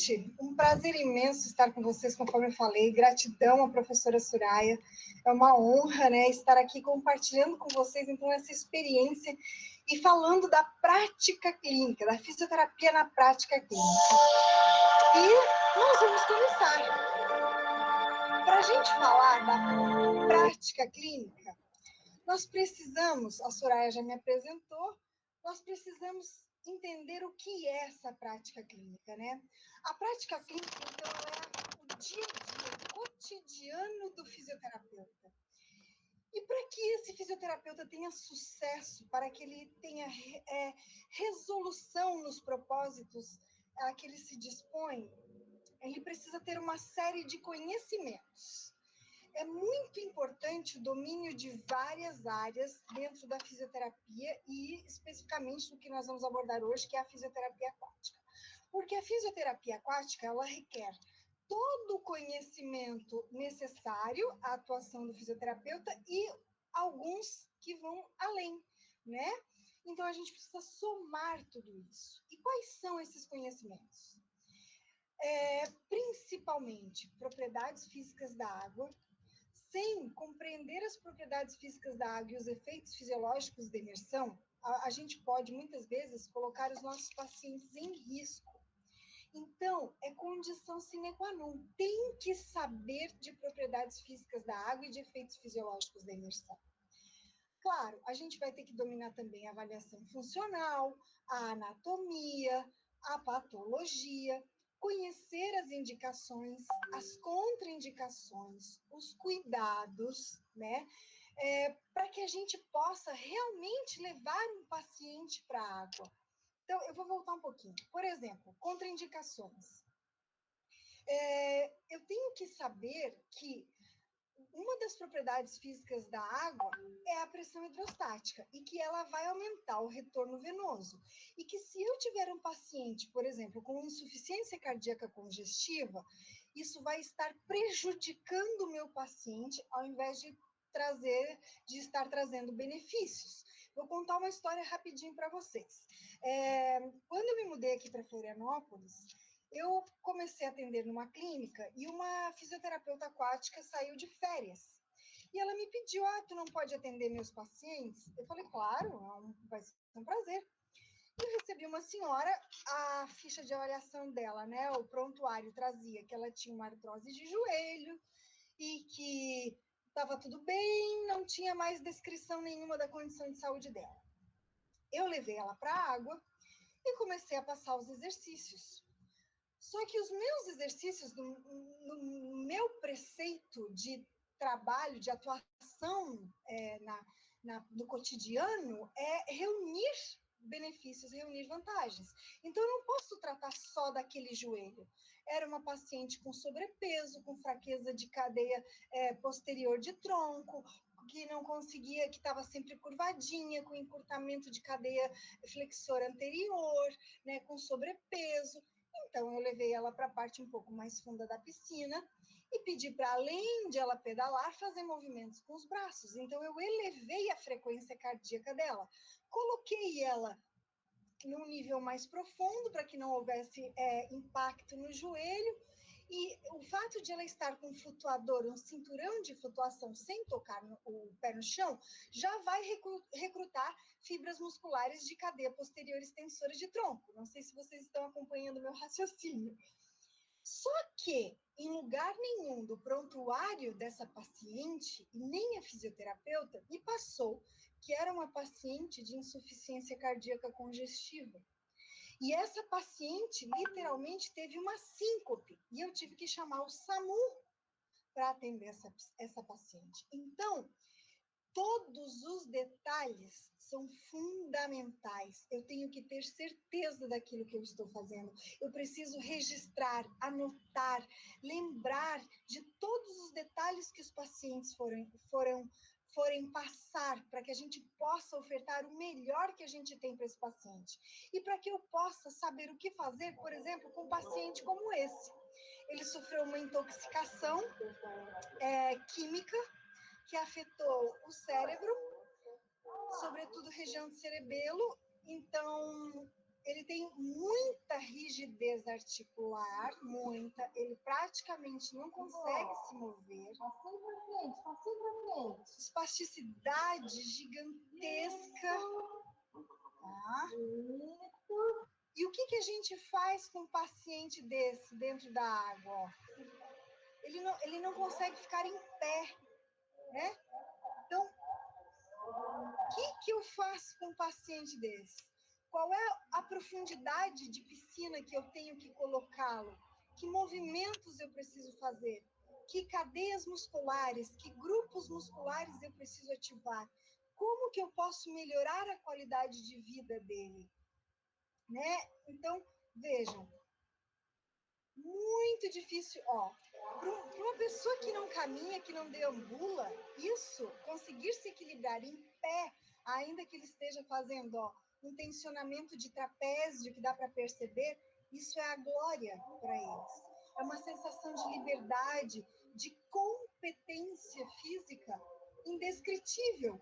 Gente, um prazer imenso estar com vocês, conforme eu falei. Gratidão à professora Soraya. É uma honra, né, estar aqui compartilhando com vocês, então, essa experiência e falando da prática clínica, da fisioterapia na prática clínica. E nós vamos começar. Para a gente falar da prática clínica, nós precisamos, a Soraya já me apresentou, nós precisamos entender o que é essa prática clínica, né? A prática clínica, então, é o dia a dia, o cotidiano do fisioterapeuta. E para que esse fisioterapeuta tenha sucesso, para que ele tenha resolução nos propósitos a que ele se dispõe, ele precisa ter uma série de conhecimentos. É muito importante o domínio de várias áreas dentro da fisioterapia e especificamente do que nós vamos abordar hoje, que é a fisioterapia aquática. Porque a fisioterapia aquática, ela requer todo o conhecimento necessário à atuação do fisioterapeuta e alguns que vão além, né? Então, a gente precisa somar tudo isso. E quais são esses conhecimentos? Principalmente, propriedades físicas da água. Sem compreender as propriedades físicas da água e os efeitos fisiológicos da imersão, a gente pode, muitas vezes, colocar os nossos pacientes em risco. Então, é condição sine qua non. Tem que saber de propriedades físicas da água e de efeitos fisiológicos da imersão. Claro, a gente vai ter que dominar também a avaliação funcional, a anatomia, a patologia, conhecer as indicações, as contraindicações, os cuidados, né? Para que a gente possa realmente levar um paciente para a água. Então, eu vou voltar um pouquinho. Por exemplo, contraindicações. Eu tenho que saber que uma das propriedades físicas da água é a pressão hidrostática e que ela vai aumentar o retorno venoso. E que se eu tiver um paciente, por exemplo, com insuficiência cardíaca congestiva, isso vai estar prejudicando o meu paciente ao invés de estar trazendo benefícios. Vou contar uma história rapidinho para vocês. Quando eu me mudei aqui para Florianópolis, eu comecei a atender numa clínica e uma fisioterapeuta aquática saiu de férias. E ela me pediu, tu não pode atender meus pacientes? Eu falei, claro, vai ser um prazer. E eu recebi uma senhora, a ficha de avaliação dela, né, o prontuário trazia que ela tinha uma artrose de joelho e que estava tudo bem, não tinha mais descrição nenhuma da condição de saúde dela. Eu levei ela para a água e comecei a passar os exercícios. Só que os meus exercícios, no meu preceito de trabalho, de atuação no cotidiano, é reunir benefícios, reunir vantagens. Então, eu não posso tratar só daquele joelho. Era uma paciente com sobrepeso, com fraqueza de cadeia posterior de tronco, que não conseguia, que estava sempre curvadinha, com encurtamento de cadeia flexora anterior, né, com sobrepeso. Então, eu levei ela para a parte um pouco mais funda da piscina e pedi para, além de ela pedalar, fazer movimentos com os braços. Então, eu elevei a frequência cardíaca dela. Coloquei ela num nível mais profundo para que não houvesse impacto no joelho. E o fato de ela estar com um flutuador, um cinturão de flutuação sem tocar o pé no chão, já vai recrutar fibras musculares de cadeia posterior extensora de tronco. Não sei se vocês estão acompanhando o meu raciocínio. Só que, em lugar nenhum do prontuário dessa paciente, e nem a fisioterapeuta, me passou que era uma paciente de insuficiência cardíaca congestiva. E essa paciente, literalmente, teve uma síncope. E eu tive que chamar o SAMU para atender essa paciente. Então, todos os detalhes são fundamentais. Eu tenho que ter certeza daquilo que eu estou fazendo. Eu preciso registrar, anotar, lembrar de todos os detalhes que os pacientes forem passar, para que a gente possa ofertar o melhor que a gente tem para esse paciente. E para que eu possa saber o que fazer, por exemplo, com um paciente como esse. Ele sofreu uma intoxicação química que afetou o cérebro, sobretudo região do cerebelo. Então, ele tem muita rigidez articular, muita, ele praticamente não consegue se mover. Passinho pra frente, passinho pra frente. Espasticidade gigantesca. Tá? E o que a gente faz com um paciente desse dentro da água? Ele não consegue ficar em pé, né? Então, o que eu faço com um paciente desse? Qual é a profundidade de piscina que eu tenho que colocá-lo? Que movimentos eu preciso fazer? Que cadeias musculares, que grupos musculares eu preciso ativar? Como que eu posso melhorar a qualidade de vida dele? Né? Então, vejam, muito difícil, ó, para uma pessoa que não caminha, que não deambula, isso, conseguir se equilibrar em pé, ainda que ele esteja fazendo, ó, um tensionamento de trapézio, que dá para perceber, isso é a glória para eles. É uma sensação de liberdade, de competência física indescritível.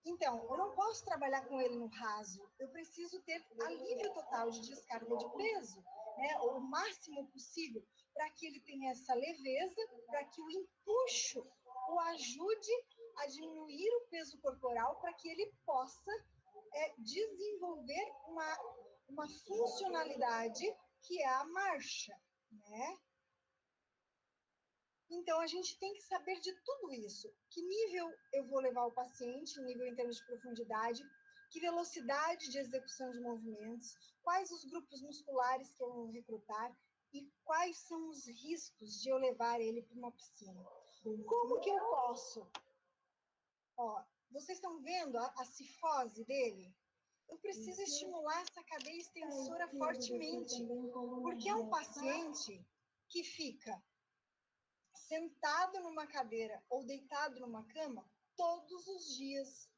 Então, eu não posso trabalhar com ele no raso, eu preciso ter alívio total de descarga de peso, né, o máximo possível, para que ele tenha essa leveza, para que o empuxo o ajude a diminuir o peso corporal, para que ele possa desenvolver uma funcionalidade que é a marcha, né? Então, a gente tem que saber de tudo isso. Que nível eu vou levar o paciente, nível em termos de profundidade, que velocidade de execução de movimentos, quais os grupos musculares que eu vou recrutar e quais são os riscos de eu levar ele para uma piscina. Como que eu posso? Ó, vocês estão vendo a cifose dele? Eu preciso estimular essa cadeia extensora fortemente, porque é um paciente que fica sentado numa cadeira ou deitado numa cama todos os dias.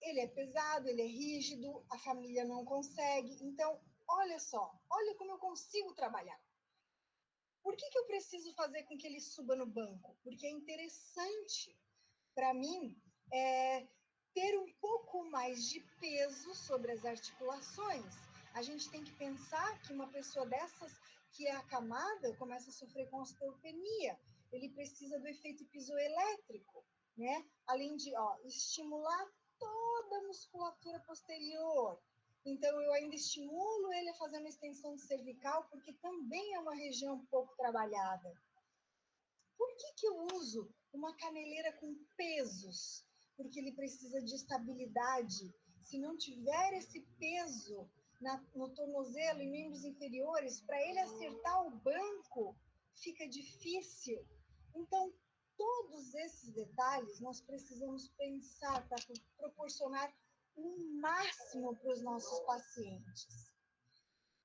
Ele é pesado, ele é rígido, a família não consegue. Então, olha só, olha como eu consigo trabalhar. Por que eu preciso fazer com que ele suba no banco? Porque é interessante para mim ter um pouco mais de peso sobre as articulações. A gente tem que pensar que uma pessoa dessas que é acamada começa a sofrer com osteopenia. Ele precisa do efeito pisoelétrico, né? Além de estimular toda a musculatura posterior. Então, eu ainda estimulo ele a fazer uma extensão cervical, porque também é uma região pouco trabalhada. Por que eu uso uma caneleira com pesos? Porque ele precisa de estabilidade. Se não tiver esse peso no tornozelo e membros inferiores, para ele acertar o banco, fica difícil. Então, todos esses detalhes nós precisamos pensar para proporcionar o máximo para os nossos pacientes.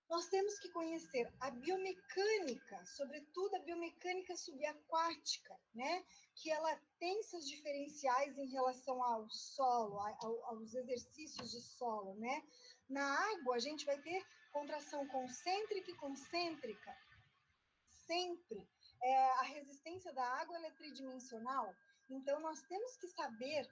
Nós temos que conhecer a biomecânica, sobretudo a biomecânica subaquática, né? Que ela tem seus diferenciais em relação ao solo, aos exercícios de solo, né? Na água, a gente vai ter contração concêntrica e concêntrica, sempre. A resistência da água ela é tridimensional, então nós temos que saber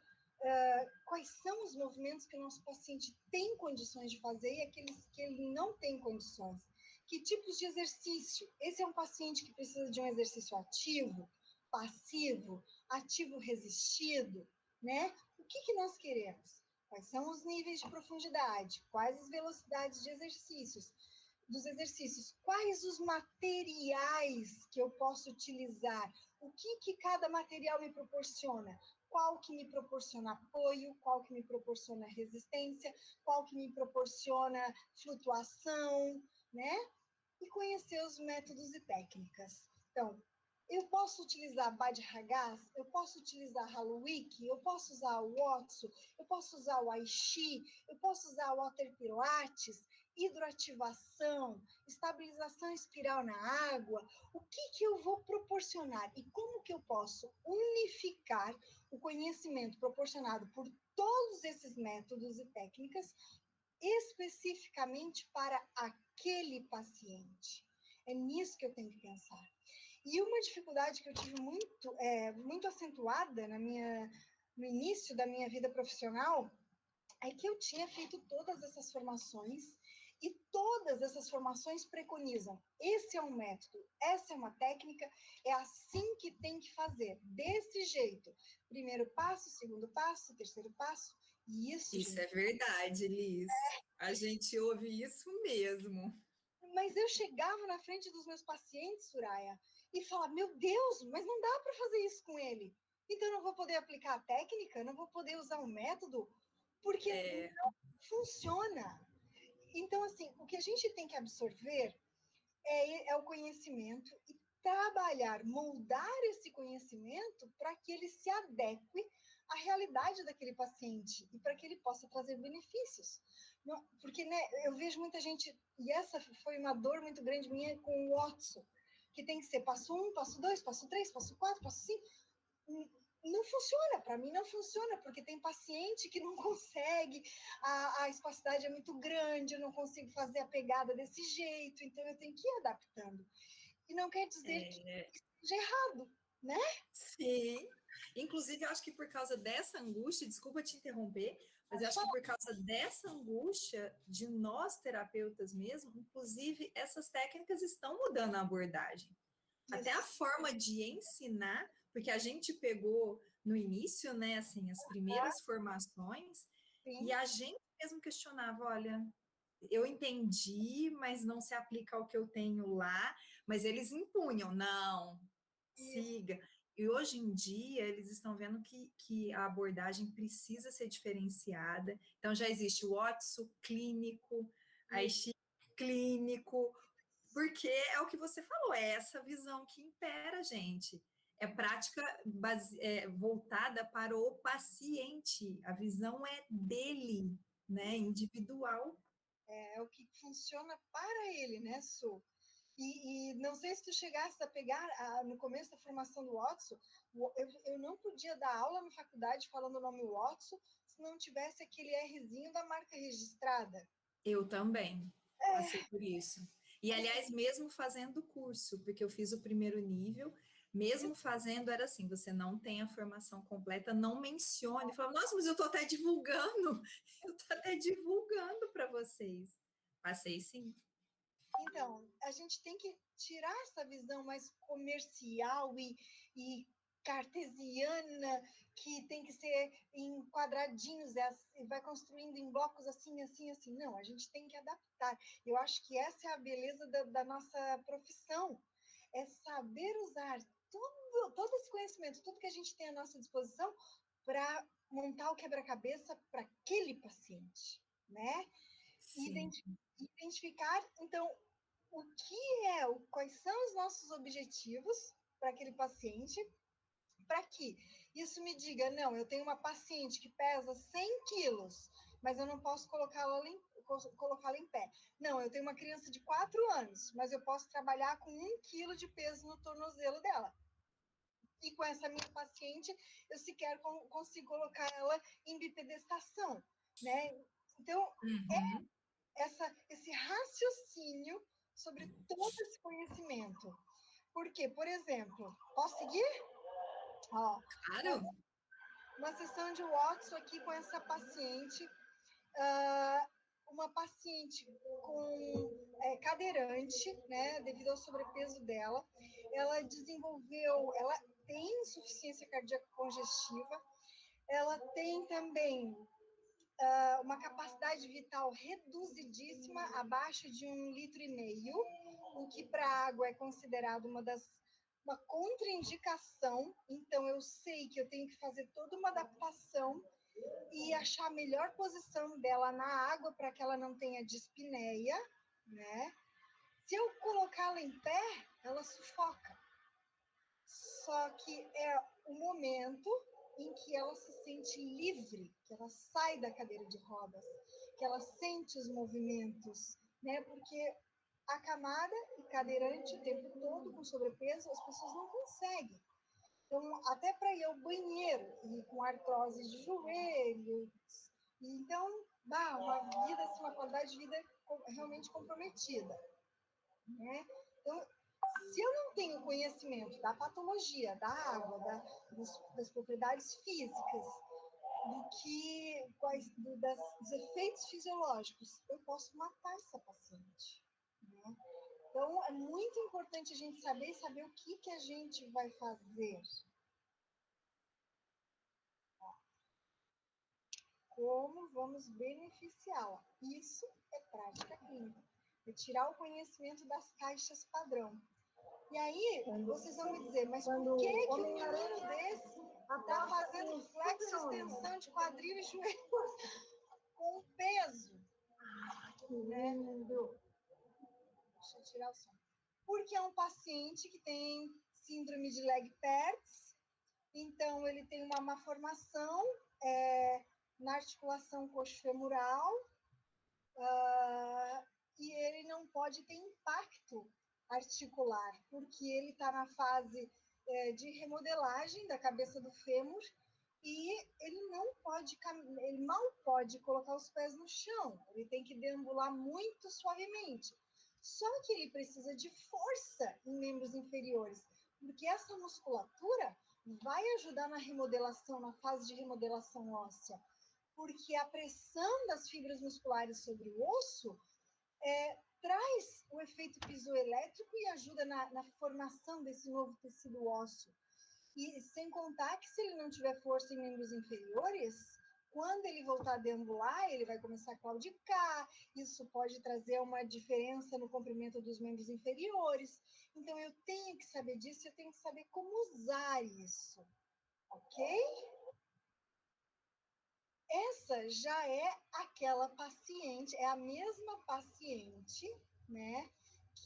quais são os movimentos que o nosso paciente tem condições de fazer e aqueles que ele não tem condições. Que tipos de exercício? Esse é um paciente que precisa de um exercício ativo, passivo, ativo resistido, né? O que nós queremos? Quais são os níveis de profundidade? Quais as velocidades de dos exercícios, quais os materiais que eu posso utilizar, o que cada material me proporciona, qual que me proporciona apoio, qual que me proporciona resistência, qual que me proporciona flutuação, né? E conhecer os métodos e técnicas. Então, eu posso utilizar Bhajan, eu posso utilizar Halowick, eu posso usar o Otsu, eu posso usar o Aichi, eu posso usar o Water Pilates, hidroativação, estabilização espiral na água. O que eu vou proporcionar e como que eu posso unificar o conhecimento proporcionado por todos esses métodos e técnicas especificamente para aquele paciente? É nisso que eu tenho que pensar. E uma dificuldade que eu tive muito acentuada no início da minha vida profissional é que eu tinha feito todas essas formações E todas essas formações preconizam, esse é um método, essa é uma técnica, é assim que tem que fazer, desse jeito. Primeiro passo, segundo passo, terceiro passo, e isso, Isso gente, é verdade, Liz. A gente ouve isso mesmo. mas eu chegava na frente dos meus pacientes, Soraya, e falava, meu Deus, mas não dá para fazer isso com ele. Então eu não vou poder aplicar a técnica, não vou poder usar o método, porque não funciona. Então, assim, o que a gente tem que absorver é o conhecimento e trabalhar, moldar esse conhecimento para que ele se adeque à realidade daquele paciente e para que ele possa trazer benefícios. Não, porque, né, eu vejo muita gente, e essa foi uma dor muito grande minha com o Watson, que tem que ser passo 1, passo 2, passo 3, passo 4, passo 5. Não funciona, para mim não funciona, porque tem paciente que não consegue, a espacidade é muito grande, eu não consigo fazer a pegada desse jeito, então eu tenho que ir adaptando. E não quer dizer que seja errado, né? Sim. Inclusive, eu acho que por causa dessa angústia, desculpa te interromper, mas eu acho que por causa dessa angústia de nós terapeutas mesmo, inclusive essas técnicas estão mudando a abordagem. Até a forma de ensinar, porque a gente pegou no início, né, assim, as primeiras formações, Sim. e a gente mesmo questionava, olha, eu entendi, mas não se aplica ao que eu tenho lá, mas eles impunham, não, siga. E hoje em dia eles estão vendo que a abordagem precisa ser diferenciada. Então já existe o Otso clínico, a Ishi clínico, porque é o que você falou, é essa visão que impera, gente. É prática voltada para o paciente. A visão é dele, né? Individual. É o que funciona para ele, né, Su? E não sei se tu chegasse a pegar, no começo da formação do Watson, eu não podia dar aula na faculdade falando o nome Watson se não tivesse aquele Rzinho da marca registrada. Eu também passei por isso. E, aliás, mesmo fazendo o curso, porque eu fiz o primeiro nível, mesmo fazendo, era assim, você não tem a formação completa, não mencione. Fala, nossa, mas eu estou até divulgando, eu estou até divulgando para vocês. Passei sim. Então, a gente tem que tirar essa visão mais comercial e cartesiana, que tem que ser em quadradinhos, e vai construindo em blocos assim, assim, assim. Não, a gente tem que adaptar. Eu acho que essa é a beleza da nossa profissão, é saber usar todo esse conhecimento, tudo que a gente tem à nossa disposição para montar o quebra-cabeça para aquele paciente, né? Sim. Identificar, então, quais são os nossos objetivos para aquele paciente, para que isso me diga, não, eu tenho uma paciente que pesa 100 quilos, mas eu não posso colocá-la em pé. Não, eu tenho uma criança de 4 anos, mas eu posso trabalhar com 1 quilo de peso no tornozelo dela. E com essa minha paciente, eu sequer consigo colocar ela em bipedestação, né? Então, esse raciocínio sobre todo esse conhecimento. Porque, por exemplo, posso seguir? Ó, Claro. uma sessão de Watson aqui com essa paciente, uma paciente com cadeirante, né, devido ao sobrepeso dela, ela tem insuficiência cardíaca congestiva, ela tem também uma capacidade vital reduzidíssima, abaixo de 1,5 litro, o que para a água é considerado uma contraindicação. Então, eu sei que eu tenho que fazer toda uma adaptação e achar a melhor posição dela na água para que ela não tenha dispneia, né? Se eu colocá-la em pé, ela sufoca. Só que é o momento em que ela se sente livre, que ela sai da cadeira de rodas, que ela sente os movimentos, né? Porque acamada e cadeirante o tempo todo com sobrepeso, as pessoas não conseguem. Então, até para ir ao banheiro e com artrose de joelho, então, uma vida, assim, uma qualidade de vida realmente comprometida, né? Então, se eu não tenho conhecimento da patologia, da água, das propriedades físicas, dos efeitos fisiológicos, eu posso matar essa paciente, né? Então, é muito importante a gente saber o que a gente vai fazer. Como vamos beneficiá-la. Isso é prática clínica. É tirar o conhecimento das caixas padrão. E aí, vocês vão me dizer, mas por que um menino desse está fazendo flexo, extensão de quadril e joelho com peso? Né? Deixa eu tirar o som. Porque é um paciente que tem síndrome de Legg-Pertz, então ele tem uma má formação na articulação coxofemoral, e ele não pode ter impacto articular, porque ele está na fase de remodelagem da cabeça do fêmur e ele não pode, ele mal pode colocar os pés no chão, ele tem que deambular muito suavemente. Só que ele precisa de força em membros inferiores, porque essa musculatura vai ajudar na remodelação, na fase de remodelação óssea, porque a pressão das fibras musculares sobre o osso traz o efeito pisoelétrico e ajuda na formação desse novo tecido ósseo. E sem contar que se ele não tiver força em membros inferiores, quando ele voltar a deambular, ele vai começar a claudicar, isso pode trazer uma diferença no comprimento dos membros inferiores. Então, eu tenho que saber disso, eu tenho que saber como usar isso, ok? Essa já é aquela paciente, é a mesma paciente, né,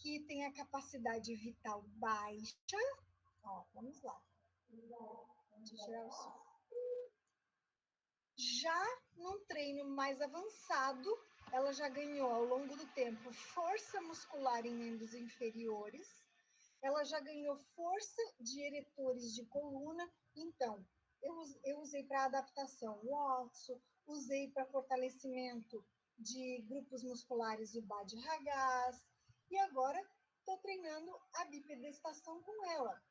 que tem a capacidade vital baixa. Ó, vamos lá. Deixa eu tirar o som. Já num treino mais avançado, ela já ganhou ao longo do tempo força muscular em membros inferiores, ela já ganhou força de eretores de coluna. Então, eu usei para adaptação o osso, usei para fortalecimento de grupos musculares o Bad-Ragaz, e agora estou treinando a bipedestação com ela,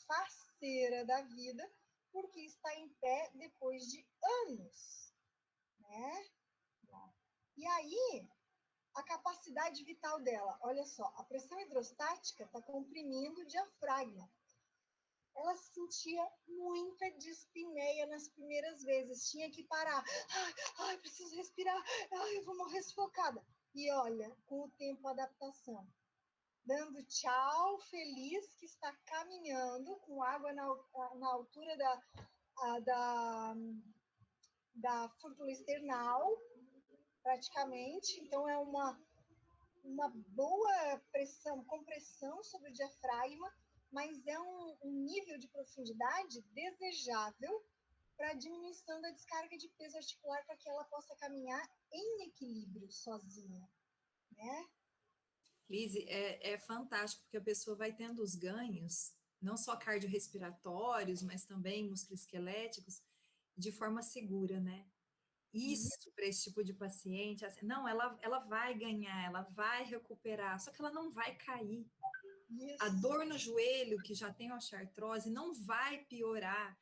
faceira da vida, porque está em pé depois de anos, né? E aí, a capacidade vital dela, olha só, a pressão hidrostática está comprimindo o diafragma. Ela sentia muita dispneia nas primeiras vezes, tinha que parar. Ai, preciso respirar, ai, eu vou morrer sufocada. E olha, com o tempo, a adaptação. Dando tchau, feliz que está caminhando, com água na altura da fúrcula esternal, praticamente. Então, é uma boa pressão, compressão sobre o diafragma, mas é um nível de profundidade desejável para a diminuição da descarga de peso articular para que ela possa caminhar em equilíbrio sozinha, né? Lise, é fantástico, porque a pessoa vai tendo os ganhos, não só cardiorrespiratórios, mas também musculoesqueléticos, de forma segura, né? Isso para esse tipo de paciente, assim, não, ela vai ganhar, ela vai recuperar, só que ela não vai cair. Isso. A dor no joelho, que já tem osteoartrose, não vai piorar.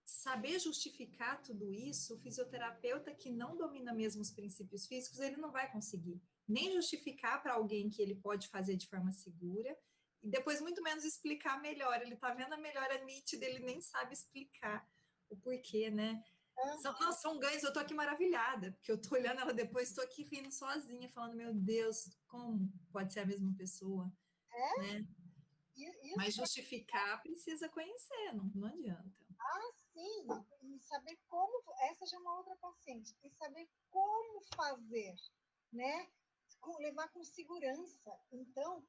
Saber justificar tudo isso, o fisioterapeuta que não domina mesmo os princípios físicos, ele não vai conseguir nem justificar para alguém que ele pode fazer de forma segura, e depois muito menos explicar melhor. Ele está vendo a melhora nítida, ele nem sabe explicar o porquê, né? São ganhos, eu tô aqui maravilhada, porque eu tô olhando ela depois, estou aqui rindo sozinha, falando, meu Deus, como pode ser a mesma pessoa, né? Isso. Mas justificar precisa conhecer, não adianta. Sim, e saber como, essa já é uma outra paciente, e saber como fazer, né? Levar com segurança. Então,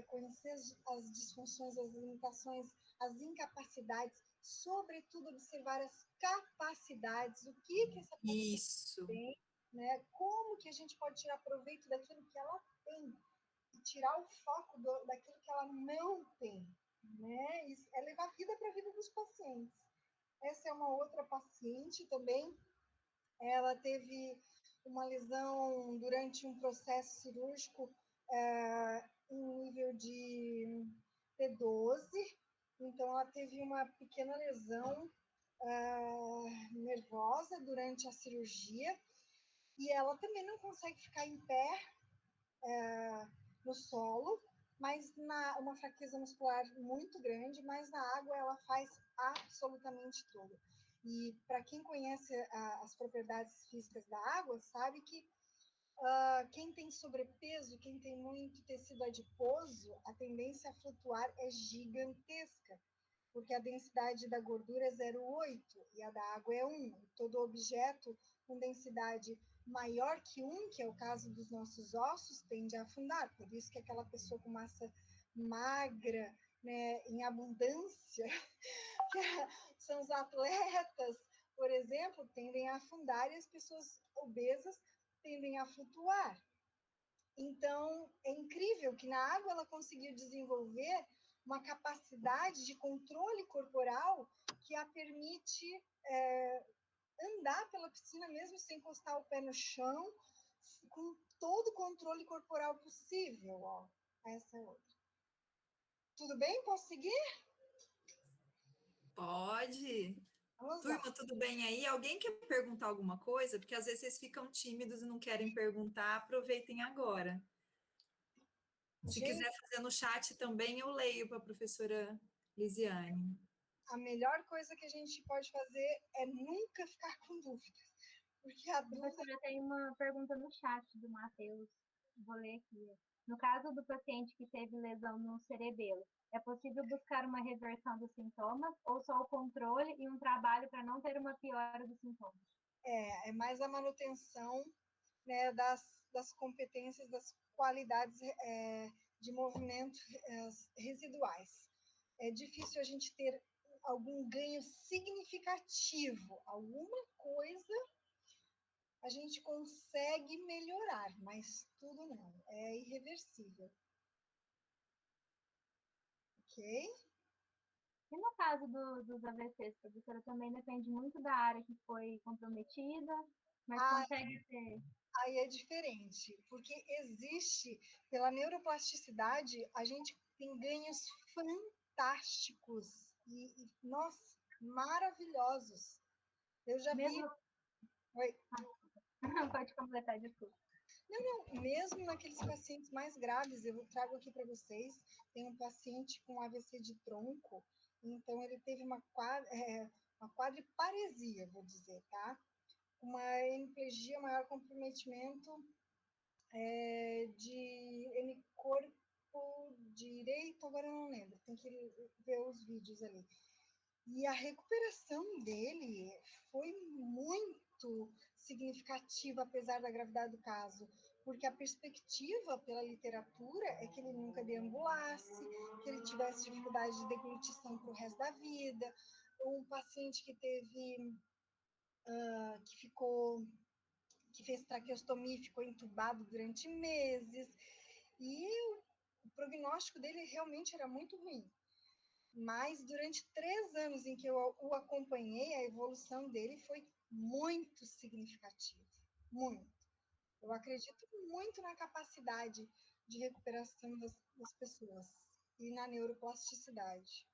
conhecer as disfunções, as limitações, as incapacidades, sobretudo observar as capacidades, o que essa paciente Isso. tem, né? Como que a gente pode tirar proveito daquilo que ela tem e tirar o foco daquilo que ela não tem, né? Isso é levar vida para a vida dos pacientes. Essa é uma outra paciente também. Ela teve uma lesão durante um processo cirúrgico em nível de T12. Então, ela teve uma pequena lesão nervosa durante a cirurgia e ela também não consegue ficar em pé no solo, mas uma fraqueza muscular muito grande, mas na água ela faz absolutamente tudo. E para quem conhece as propriedades físicas da água, sabe que quem tem sobrepeso, quem tem muito tecido adiposo, a tendência a flutuar é gigantesca, porque a densidade da gordura é 0,8 e a da água é 1. Todo objeto com densidade maior que 1, que é o caso dos nossos ossos, tende a afundar. Por isso que aquela pessoa com massa magra, né, em abundância, que são os atletas, por exemplo, tendem a afundar e as pessoas obesas tendem a flutuar. Então, é incrível que na água ela conseguiu desenvolver uma capacidade de controle corporal que a permite andar pela piscina mesmo sem encostar o pé no chão, com todo o controle corporal possível. Ó. Essa é outra. Tudo bem? Posso seguir? Pode. Vamos lá. Turma, tudo bem aí? Alguém quer perguntar alguma coisa? Porque às vezes vocês ficam tímidos e não querem perguntar, aproveitem agora. Se quiser fazer no chat também, eu leio para a professora Lisiane. A melhor coisa que a gente pode fazer é nunca ficar com dúvidas. Porque a dúvida... Professora, tem uma pergunta no chat do Matheus. Vou ler aqui. No caso do paciente que teve lesão no cerebelo, é possível buscar uma reversão dos sintomas ou só o controle e um trabalho para não ter uma piora dos sintomas? É mais a manutenção, né, das competências, das qualidades de movimento residuais. É difícil a gente ter algum ganho significativo, alguma coisa a gente consegue melhorar, mas tudo não, é irreversível. Ok? E no caso dos AVCs, professora, também depende muito da área que foi comprometida, mas consegue ter... Aí é diferente, porque existe, pela neuroplasticidade, a gente tem ganhos fantásticos nossa, maravilhosos. Eu já vi... Oi. Pode completar, desculpa. Não, mesmo naqueles pacientes mais graves, eu trago aqui para vocês, tem um paciente com AVC de tronco, então ele teve uma quadriparesia, vou dizer, tá? Uma hemiplegia, maior comprometimento de hemicorpo direito, agora eu não lembro, tem que ver os vídeos ali. E a recuperação dele foi muito significativa, apesar da gravidade do caso, porque a perspectiva pela literatura é que ele nunca deambulasse, que ele tivesse dificuldade de deglutição para o resto da vida. Um paciente que teve, que fez traqueostomia e ficou entubado durante meses, e o prognóstico dele realmente era muito ruim. Mas durante 3 anos em que eu o acompanhei, a evolução dele foi muito significativa. Muito. Eu acredito muito na capacidade de recuperação das pessoas e na neuroplasticidade.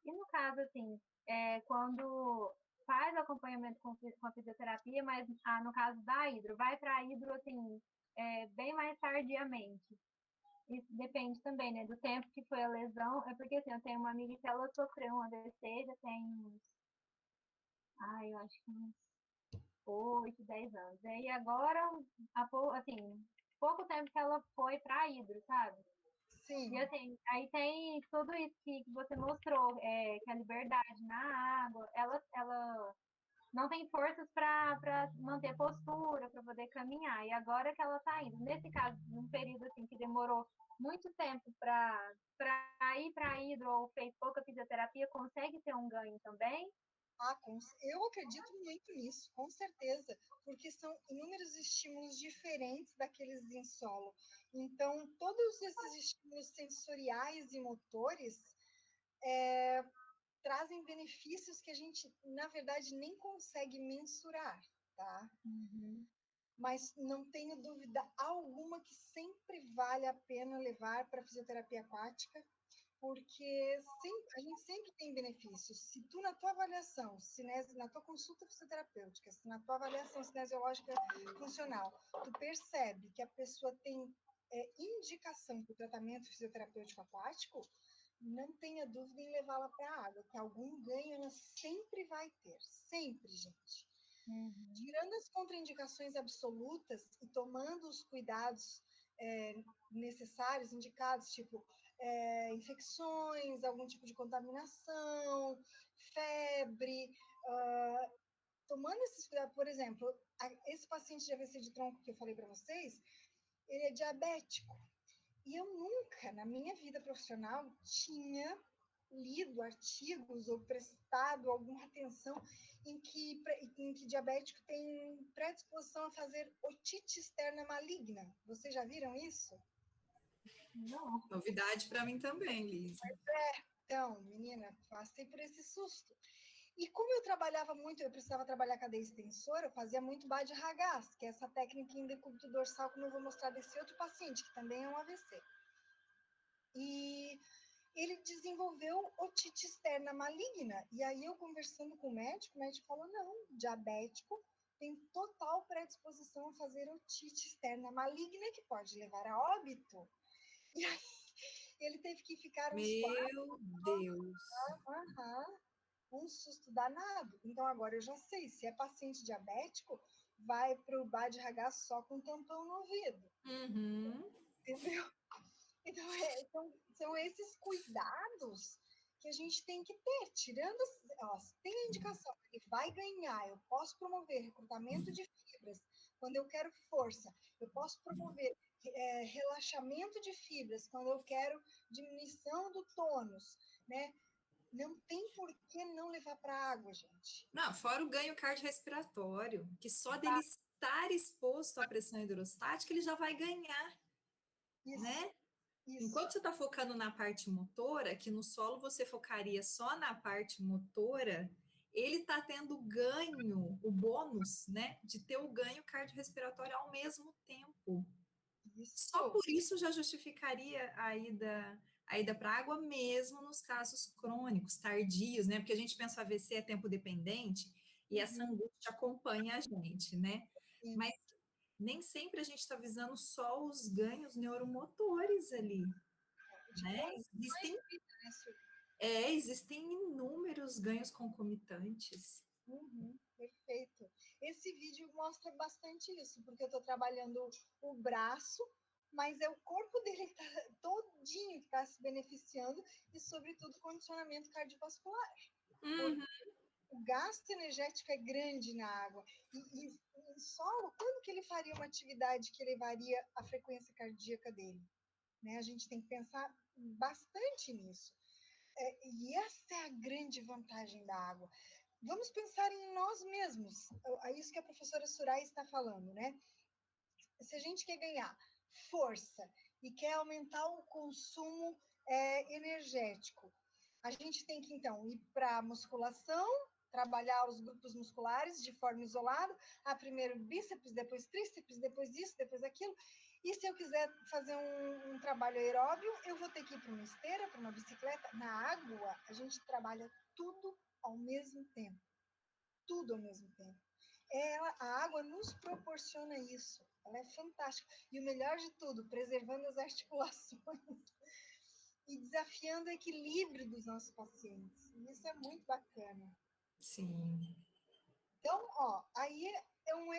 E no caso, assim, quando faz acompanhamento com a fisioterapia, mas no caso da hidro, vai para a hidro, assim, bem mais tardiamente. Isso depende também, né, do tempo que foi a lesão. É porque, assim, eu tenho uma amiga que ela sofreu um AVC, já tem uns, eu acho que uns 8, 10 anos. E agora, assim, pouco tempo que ela foi para a hidro, sabe? Sim. E assim, aí tem tudo isso que você mostrou, que a liberdade na água, ela não tem forças para manter postura, para poder caminhar. E agora que ela está indo, nesse caso, num período assim que demorou muito tempo para ir para a hidro ou fez pouca fisioterapia, consegue ter um ganho também? Eu acredito muito nisso, com certeza, porque são inúmeros estímulos diferentes daqueles em solo. Então, todos esses estímulos sensoriais e motores trazem benefícios que a gente, na verdade, nem consegue mensurar, tá? Uhum. Mas não tenho dúvida alguma que sempre vale a pena levar para a fisioterapia aquática. porque a gente sempre tem benefícios. Se tu, na tua avaliação, na tua consulta fisioterapêutica, se na tua avaliação cinesiológica funcional, tu percebe que a pessoa tem indicação para o tratamento fisioterapêutico aquático, não tenha dúvida em levá-la para a água, que algum ganho ela sempre vai ter. Sempre, gente. Tirando as contraindicações absolutas e tomando os cuidados necessários, indicados, tipo infecções, algum tipo de contaminação, febre, tomando esses cuidados, por exemplo, esse paciente de AVC de tronco que eu falei para vocês, ele é diabético. E eu nunca, na minha vida profissional, tinha lido artigos ou prestado alguma atenção em que diabético tem predisposição a fazer otite externa maligna. Vocês já viram isso? Não. Novidade para mim também, Liz. Então, menina, passei por esse susto. E como eu trabalhava muito, eu precisava trabalhar cadeia extensora, eu fazia muito Bad Ragaz, que é essa técnica em decúbito dorsal, como eu vou mostrar desse outro paciente, que também é um AVC. E ele desenvolveu otite externa maligna. E aí eu conversando com o médico falou, não, diabético tem total predisposição a fazer otite externa maligna, que pode levar a óbito. E aí ele teve que ficar uns Meu Deus! Um susto danado. Então agora eu já sei, se é paciente diabético, vai para o Bad Ragaz só com tampão no ouvido. Entendeu? Então, são esses cuidados que a gente tem que ter, tirando, tem a indicação, ele vai ganhar, eu posso promover recrutamento de fibras, quando eu quero força, eu posso promover relaxamento de fibras, quando eu quero diminuição do tônus, né? Não tem por que não levar para a água, gente. Não, fora o ganho cardiorrespiratório, que só dele estar exposto à pressão hidrostática, ele já vai ganhar, né? Isso. Enquanto você está focando na parte motora, que no solo você focaria só na parte motora, ele está tendo ganho, o bônus, né, de ter o ganho cardiorrespiratório ao mesmo tempo. Só por isso já justificaria a ida para a água mesmo nos casos crônicos, tardios, né? Porque a gente pensa AVC é tempo dependente e essa angústia acompanha a gente, né? Sim. Mas nem sempre a gente está visando só os ganhos neuromotores ali, né? Existem inúmeros ganhos concomitantes. Perfeito. Esse vídeo mostra bastante isso, porque eu estou trabalhando o braço, mas é o corpo dele todinho que está se beneficiando e, sobretudo, condicionamento cardiovascular. O gasto energético é grande na água. E o solo, quando que ele faria uma atividade que elevaria a frequência cardíaca dele? Né? A gente tem que pensar bastante nisso. E essa é a grande vantagem da água. Vamos pensar em nós mesmos. É isso que a professora Surai está falando, né? Se a gente quer ganhar força e quer aumentar o consumo energético, a gente tem que, então, ir para a musculação, trabalhar os grupos musculares de forma isolada, primeiro bíceps, depois tríceps, depois isso, depois aquilo. E se eu quiser fazer um trabalho aeróbio, eu vou ter que ir para uma esteira, para uma bicicleta. Na água, a gente trabalha tudo ao mesmo tempo. Tudo ao mesmo tempo. A água nos proporciona isso. Ela é fantástica. E o melhor de tudo, preservando as articulações e desafiando o equilíbrio dos nossos pacientes. E isso é muito bacana. Sim. Então, aí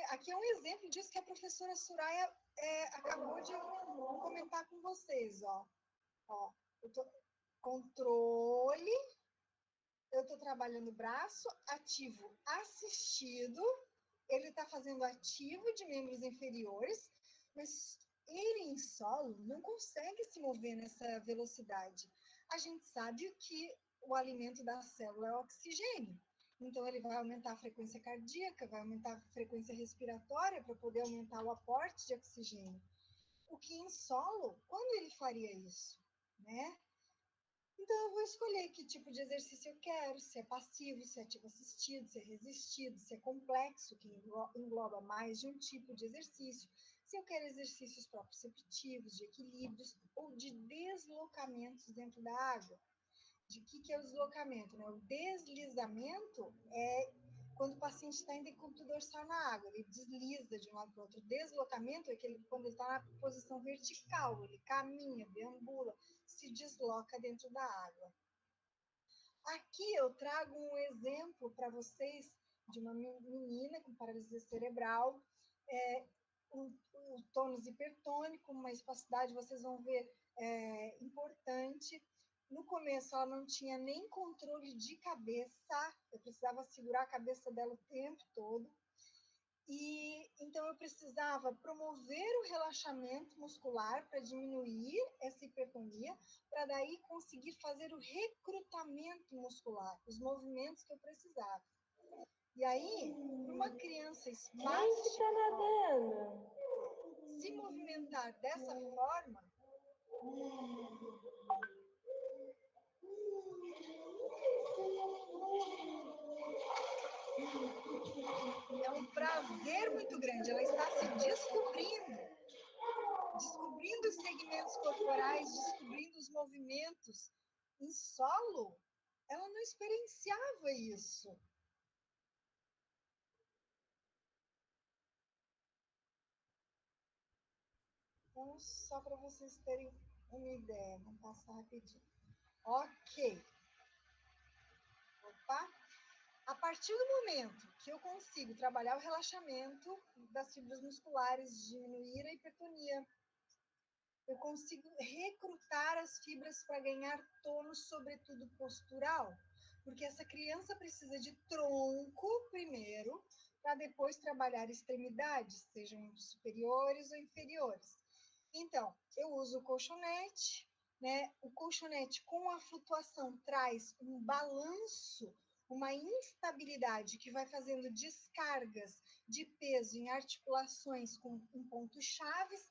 aqui é um exemplo disso que a professora Soraya acabou de comentar com vocês. Controle, eu estou trabalhando o braço, ativo assistido, ele está fazendo ativo de membros inferiores, mas ele em solo não consegue se mover nessa velocidade. A gente sabe que o alimento da célula é o oxigênio. Então, ele vai aumentar a frequência cardíaca, vai aumentar a frequência respiratória para poder aumentar o aporte de oxigênio. O que em solo, quando ele faria isso? Né? Então, eu vou escolher que tipo de exercício eu quero, se é passivo, se é ativo assistido, se é resistido, se é complexo, que engloba mais de um tipo de exercício, se eu quero exercícios proprioceptivos, de equilíbrios ou de deslocamentos dentro da água. De que é o deslocamento, né? O deslizamento é quando o paciente está em decúbito dorsal na água, ele desliza de um lado para o outro. O deslocamento é quando ele está na posição vertical, ele caminha, deambula, se desloca dentro da água. Aqui eu trago um exemplo para vocês de uma menina com paralisia cerebral, o tônus hipertônico, uma espacidade, vocês vão ver, importante. No começo, ela não tinha nem controle de cabeça, eu precisava segurar a cabeça dela o tempo todo. E então eu precisava promover o relaxamento muscular para diminuir essa hipertonia, para daí conseguir fazer o recrutamento muscular, os movimentos que eu precisava. E aí, para uma criança espástica, tá nadando. Se movimentar dessa forma, é um prazer muito grande. Ela está se descobrindo os segmentos corporais, descobrindo os movimentos. Em solo, ela não experienciava isso. Então, só para vocês terem uma ideia, vamos passar rapidinho. Ok. Opa. A partir do momento que eu consigo trabalhar o relaxamento das fibras musculares, diminuir a hipertonia, eu consigo recrutar as fibras para ganhar tônus, sobretudo postural, porque essa criança precisa de tronco primeiro, para depois trabalhar extremidades, sejam superiores ou inferiores. Então, eu uso o colchonete, né? O colchonete com a flutuação traz um balanço, uma instabilidade que vai fazendo descargas de peso em articulações em pontos chaves,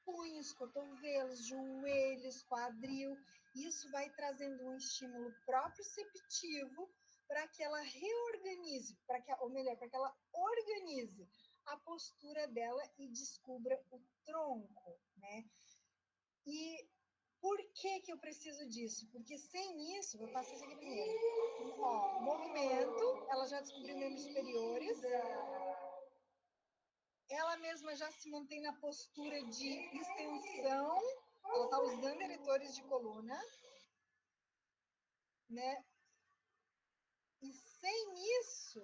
punhos, cotovelos, joelhos, quadril. Isso vai trazendo um estímulo proprioceptivo para que ela reorganize, para que ela organize a postura dela e descubra o tronco, né? E por que eu preciso disso? Porque sem isso, vou passar isso aqui primeiro. Ó, movimento, ela já descobriu membros superiores. Ela mesma já se mantém na postura de extensão. Ela está usando eretores de coluna, né? E sem isso,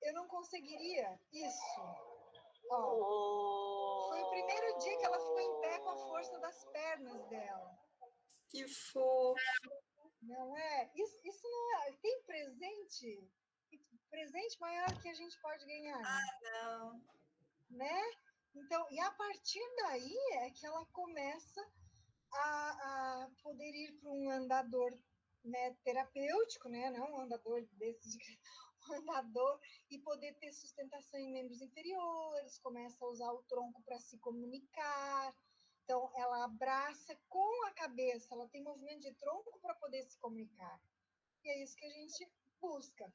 eu não conseguiria isso. Ó, foi o primeiro dia que ela ficou em pé com a força das pernas dela. Que fofo. Não é? Isso não é. Tem presente maior que a gente pode ganhar. Não. Né? Então, e a partir daí é que ela começa a poder ir para um andador, né, terapêutico, né, não um andador um andador, e poder ter sustentação em membros inferiores, começa a usar o tronco para se comunicar. Então, ela abraça com a cabeça, ela tem movimento de tronco para poder se comunicar. E é isso que a gente busca.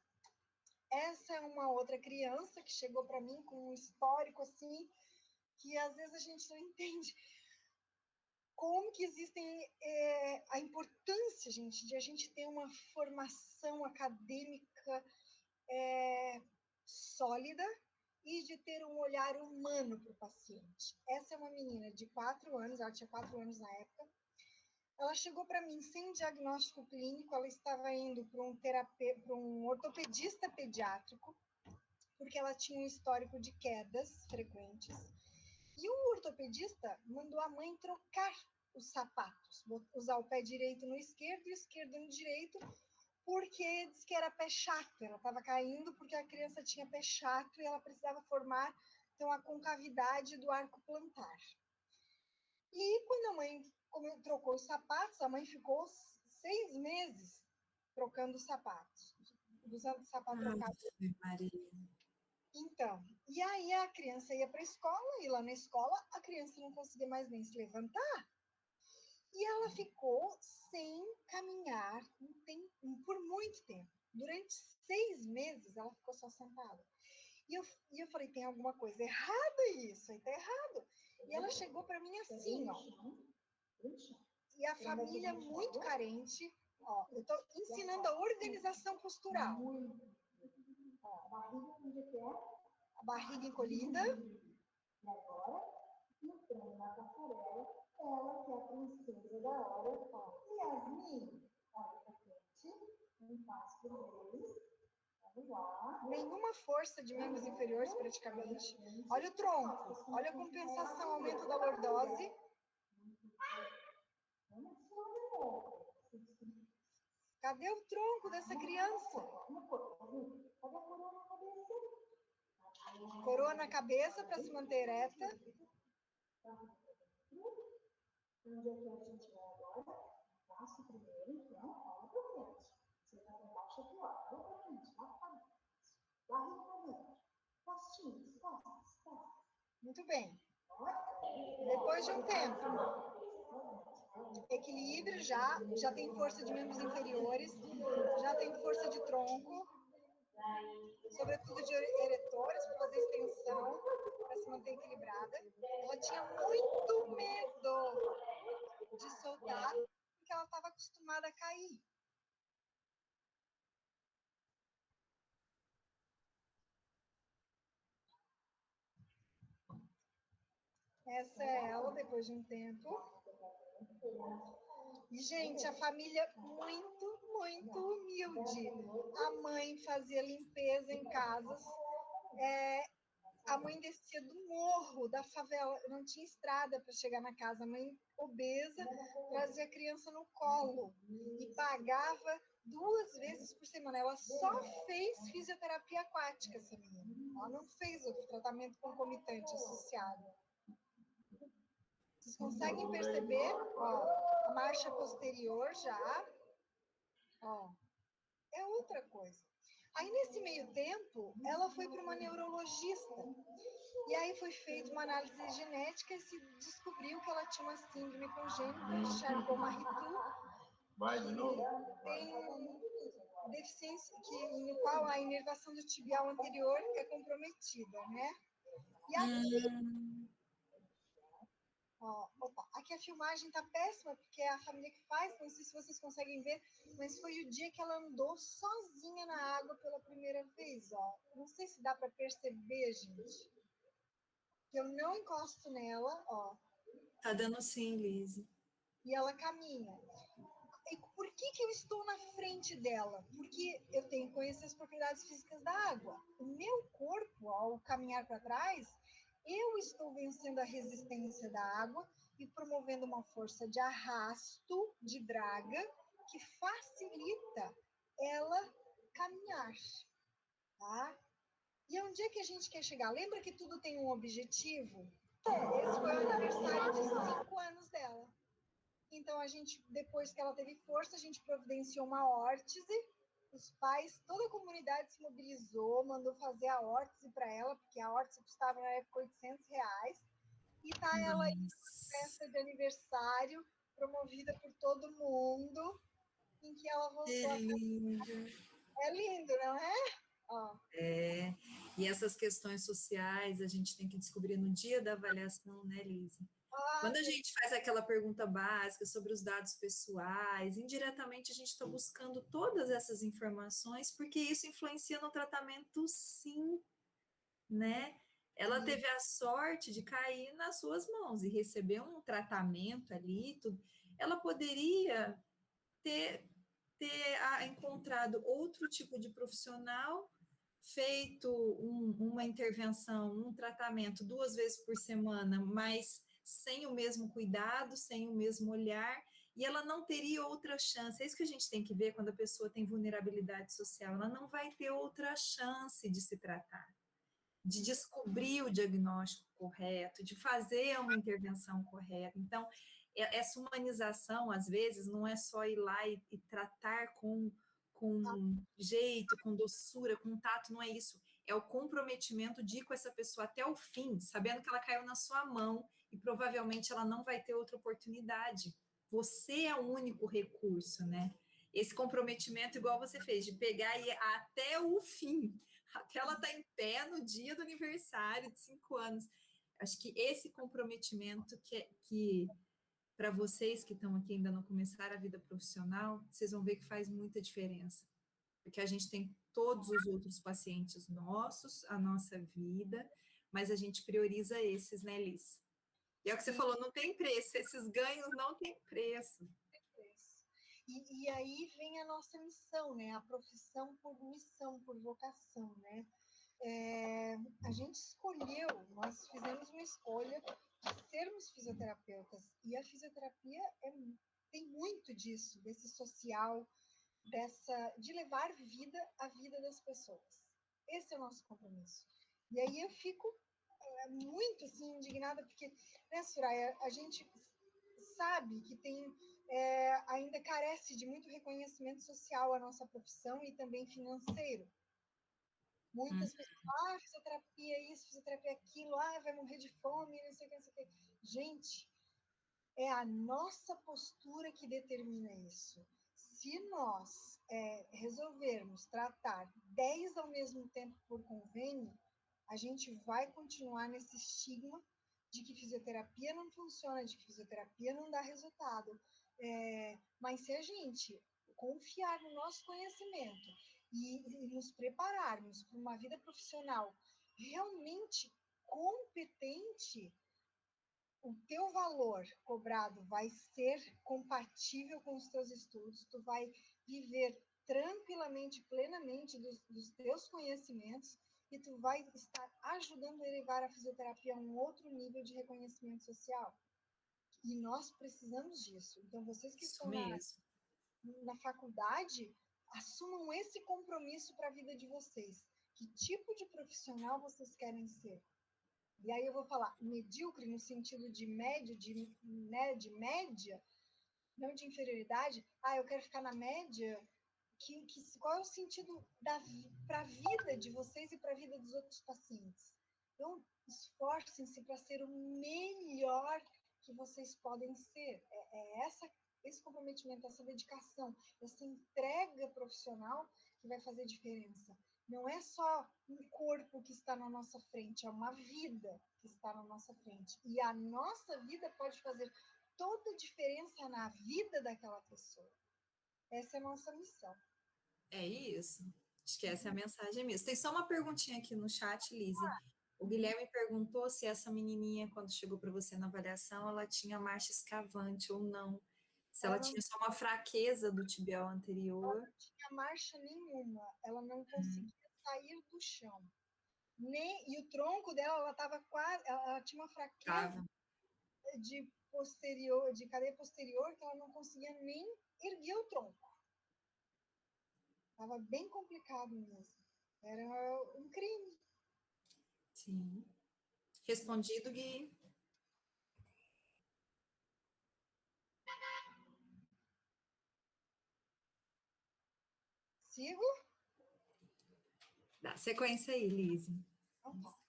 Essa é uma outra criança que chegou para mim com um histórico assim, que às vezes a gente não entende como que existem a importância, gente, de a gente ter uma formação acadêmica sólida e de ter um olhar humano para o paciente. Essa é uma menina de 4 anos, ela tinha 4 anos na época. Ela chegou para mim sem diagnóstico clínico, ela estava indo para um ortopedista pediátrico, porque ela tinha um histórico de quedas frequentes. E o ortopedista mandou a mãe trocar os sapatos, usar o pé direito no esquerdo e o esquerdo no direito, porque disse que era pé chato. Ela estava caindo porque a criança tinha pé chato e ela precisava formar, então, a concavidade do arco plantar. E quando a mãe trocou os sapatos, a mãe ficou 6 meses trocando os sapatos, usando o sapato trocado. Maria. Então, e aí a criança ia para a escola, e lá na escola a criança não conseguia mais nem se levantar. E ela ficou sem caminhar por muito tempo. Durante 6 meses, ela ficou só sentada. E eu falei, tem alguma coisa errada isso, aí tá errado. E ela chegou para mim assim, ó. E a família muito carente, ó, eu tô ensinando a organização postural. Ó, a barriga encolhida. E agora, entrando na passarela, ela que é a princesa da hora, ó. Yasmin, olha pra frente, um passo por vez. Vamos lá. Nenhuma força de membros inferiores, praticamente. Olha o tronco, olha a compensação, aumento da lordose. Cadê o tronco dessa criança? Cadê a coroa na cabeça? Coroa na cabeça para se manter ereta. Onde é que a gente vai agora? Passo primeiro, então, olha para frente. Você vai para baixo aqui, ó. Olha para frente, lá para baixo. Barriga para dentro. Costinhas, costas. Muito bem. Depois de um tempo, equilíbrio já tem força de membros inferiores, já tem força de tronco, sobretudo de eretores, para fazer extensão, para se manter equilibrada. Ela tinha muito medo de soltar, porque ela estava acostumada a cair. Essa é ela, depois de um tempo. E, gente, a família muito, muito humilde. A mãe fazia limpeza em casas. A mãe descia do morro, da favela, não tinha estrada para chegar na casa. A mãe obesa trazia a criança no colo e pagava 2 vezes por semana. Ela só fez fisioterapia aquática, essa menina. Ela não fez o tratamento concomitante associado. Vocês conseguem perceber? Ó, a marcha posterior já. Ó, é outra coisa. Aí, nesse meio tempo, ela foi para uma neurologista. E aí foi feita uma análise genética e se descobriu que ela tinha uma síndrome congênita de Charcot-Marie-Tooth. Vai de novo. Tem deficiência no qual a inervação do tibial anterior é comprometida, né? E aqui... Ó, opa, aqui a filmagem tá péssima, porque é a família que faz, não sei se vocês conseguem ver, mas foi o dia que ela andou sozinha na água pela primeira vez, ó. Não sei se dá para perceber, gente. Que eu não encosto nela, ó. Tá dando sim, Lise. E ela caminha. E por que eu estou na frente dela? Porque eu tenho que conhecer as propriedades físicas da água. O meu corpo, ao caminhar para trás, eu estou vencendo a resistência da água e promovendo uma força de arrasto, de draga, que facilita ela caminhar, tá? E onde é que a gente quer chegar? Lembra que tudo tem um objetivo? Esse foi o aniversário de 5 anos dela. Então, a gente, depois que ela teve força, a gente providenciou uma órtese. Os pais, toda a comunidade se mobilizou, mandou fazer a órtese para ela, porque a órtese custava na época R$800. E tá ela aí numa festa de aniversário, promovida por todo mundo, em que ela voltou a caminhar. É lindo, não é? Ó. É, e essas questões sociais a gente tem que descobrir no dia da avaliação, né, Lise? Quando a gente faz aquela pergunta básica sobre os dados pessoais, indiretamente a gente está buscando todas essas informações, porque isso influencia no tratamento, sim, né? Ela teve a sorte de cair nas suas mãos e receber um tratamento ali, tudo. Ela poderia ter encontrado outro tipo de profissional, feito uma intervenção, um tratamento 2 vezes por semana, mas sem o mesmo cuidado, sem o mesmo olhar, e ela não teria outra chance. É isso que a gente tem que ver quando a pessoa tem vulnerabilidade social. Ela não vai ter outra chance de se tratar, de descobrir o diagnóstico correto, de fazer uma intervenção correta. Então, essa humanização, às vezes, não é só ir lá e tratar com jeito, com doçura, com tato, não é isso. É o comprometimento de ir com essa pessoa até o fim, sabendo que ela caiu na sua mão e provavelmente ela não vai ter outra oportunidade. Você é o único recurso, né? Esse comprometimento, igual você fez, de pegar e ir até o fim, até ela estar em pé no dia do aniversário de 5 anos. Acho que esse comprometimento que para vocês que estão aqui ainda não começaram a vida profissional, vocês vão ver que faz muita diferença. Porque a gente tem todos os outros pacientes nossos, a nossa vida, mas a gente prioriza esses, né, Liz? E é o que você falou, não tem preço, esses ganhos não têm preço. E aí vem a nossa missão, né? A profissão por missão, por vocação, né? A gente escolheu, nós fizemos uma escolha de sermos fisioterapeutas, e a fisioterapia tem muito disso, desse social, de levar vida à vida das pessoas. Esse é o nosso compromisso. E aí eu fico muito assim, indignada, porque, né, Soraya, a gente sabe que ainda carece de muito reconhecimento social a nossa profissão e também financeiro. Muitas pessoas, fisioterapia isso, fisioterapia aquilo, vai morrer de fome, não sei o que, não sei o que. Gente, é a nossa postura que determina isso. Se nós resolvermos tratar 10 ao mesmo tempo por convênio, a gente vai continuar nesse estigma de que fisioterapia não funciona, de que fisioterapia não dá resultado. Mas se a gente confiar no nosso conhecimento e nos prepararmos para uma vida profissional realmente competente, o teu valor cobrado vai ser compatível com os teus estudos, tu vai viver tranquilamente, plenamente dos teus conhecimentos, e tu vai estar ajudando a elevar a fisioterapia a um outro nível de reconhecimento social. E nós precisamos disso. Então, vocês que estão na faculdade, assumam esse compromisso para a vida de vocês. Que tipo de profissional vocês querem ser? E aí eu vou falar medíocre no sentido de médio, de média, não de inferioridade. Eu quero ficar na média. Qual é o sentido para a vida de vocês e para a vida dos outros pacientes? Então, esforcem-se para ser o melhor que vocês podem ser. Esse comprometimento, essa dedicação, essa entrega profissional que vai fazer diferença. Não é só um corpo que está na nossa frente, é uma vida que está na nossa frente. E a nossa vida pode fazer toda a diferença na vida daquela pessoa. Essa é a nossa missão. É isso. Acho que essa é a mensagem mesmo. Tem só uma perguntinha aqui no chat, Lise. O Guilherme perguntou se essa menininha, quando chegou para você na avaliação, ela tinha marcha escavante ou não. Se ela tinha só uma fraqueza do tibial anterior. Ela não tinha marcha nenhuma. Ela não conseguia sair do chão. E o tronco dela, ela estava quase... Ela tinha uma fraqueza de cadeia posterior, que ela não conseguia nem erguer o tronco. Estava bem complicado mesmo. Era um crime. Sim. Respondido, Gui? Sigo? Dá sequência aí, Lise. Então tá.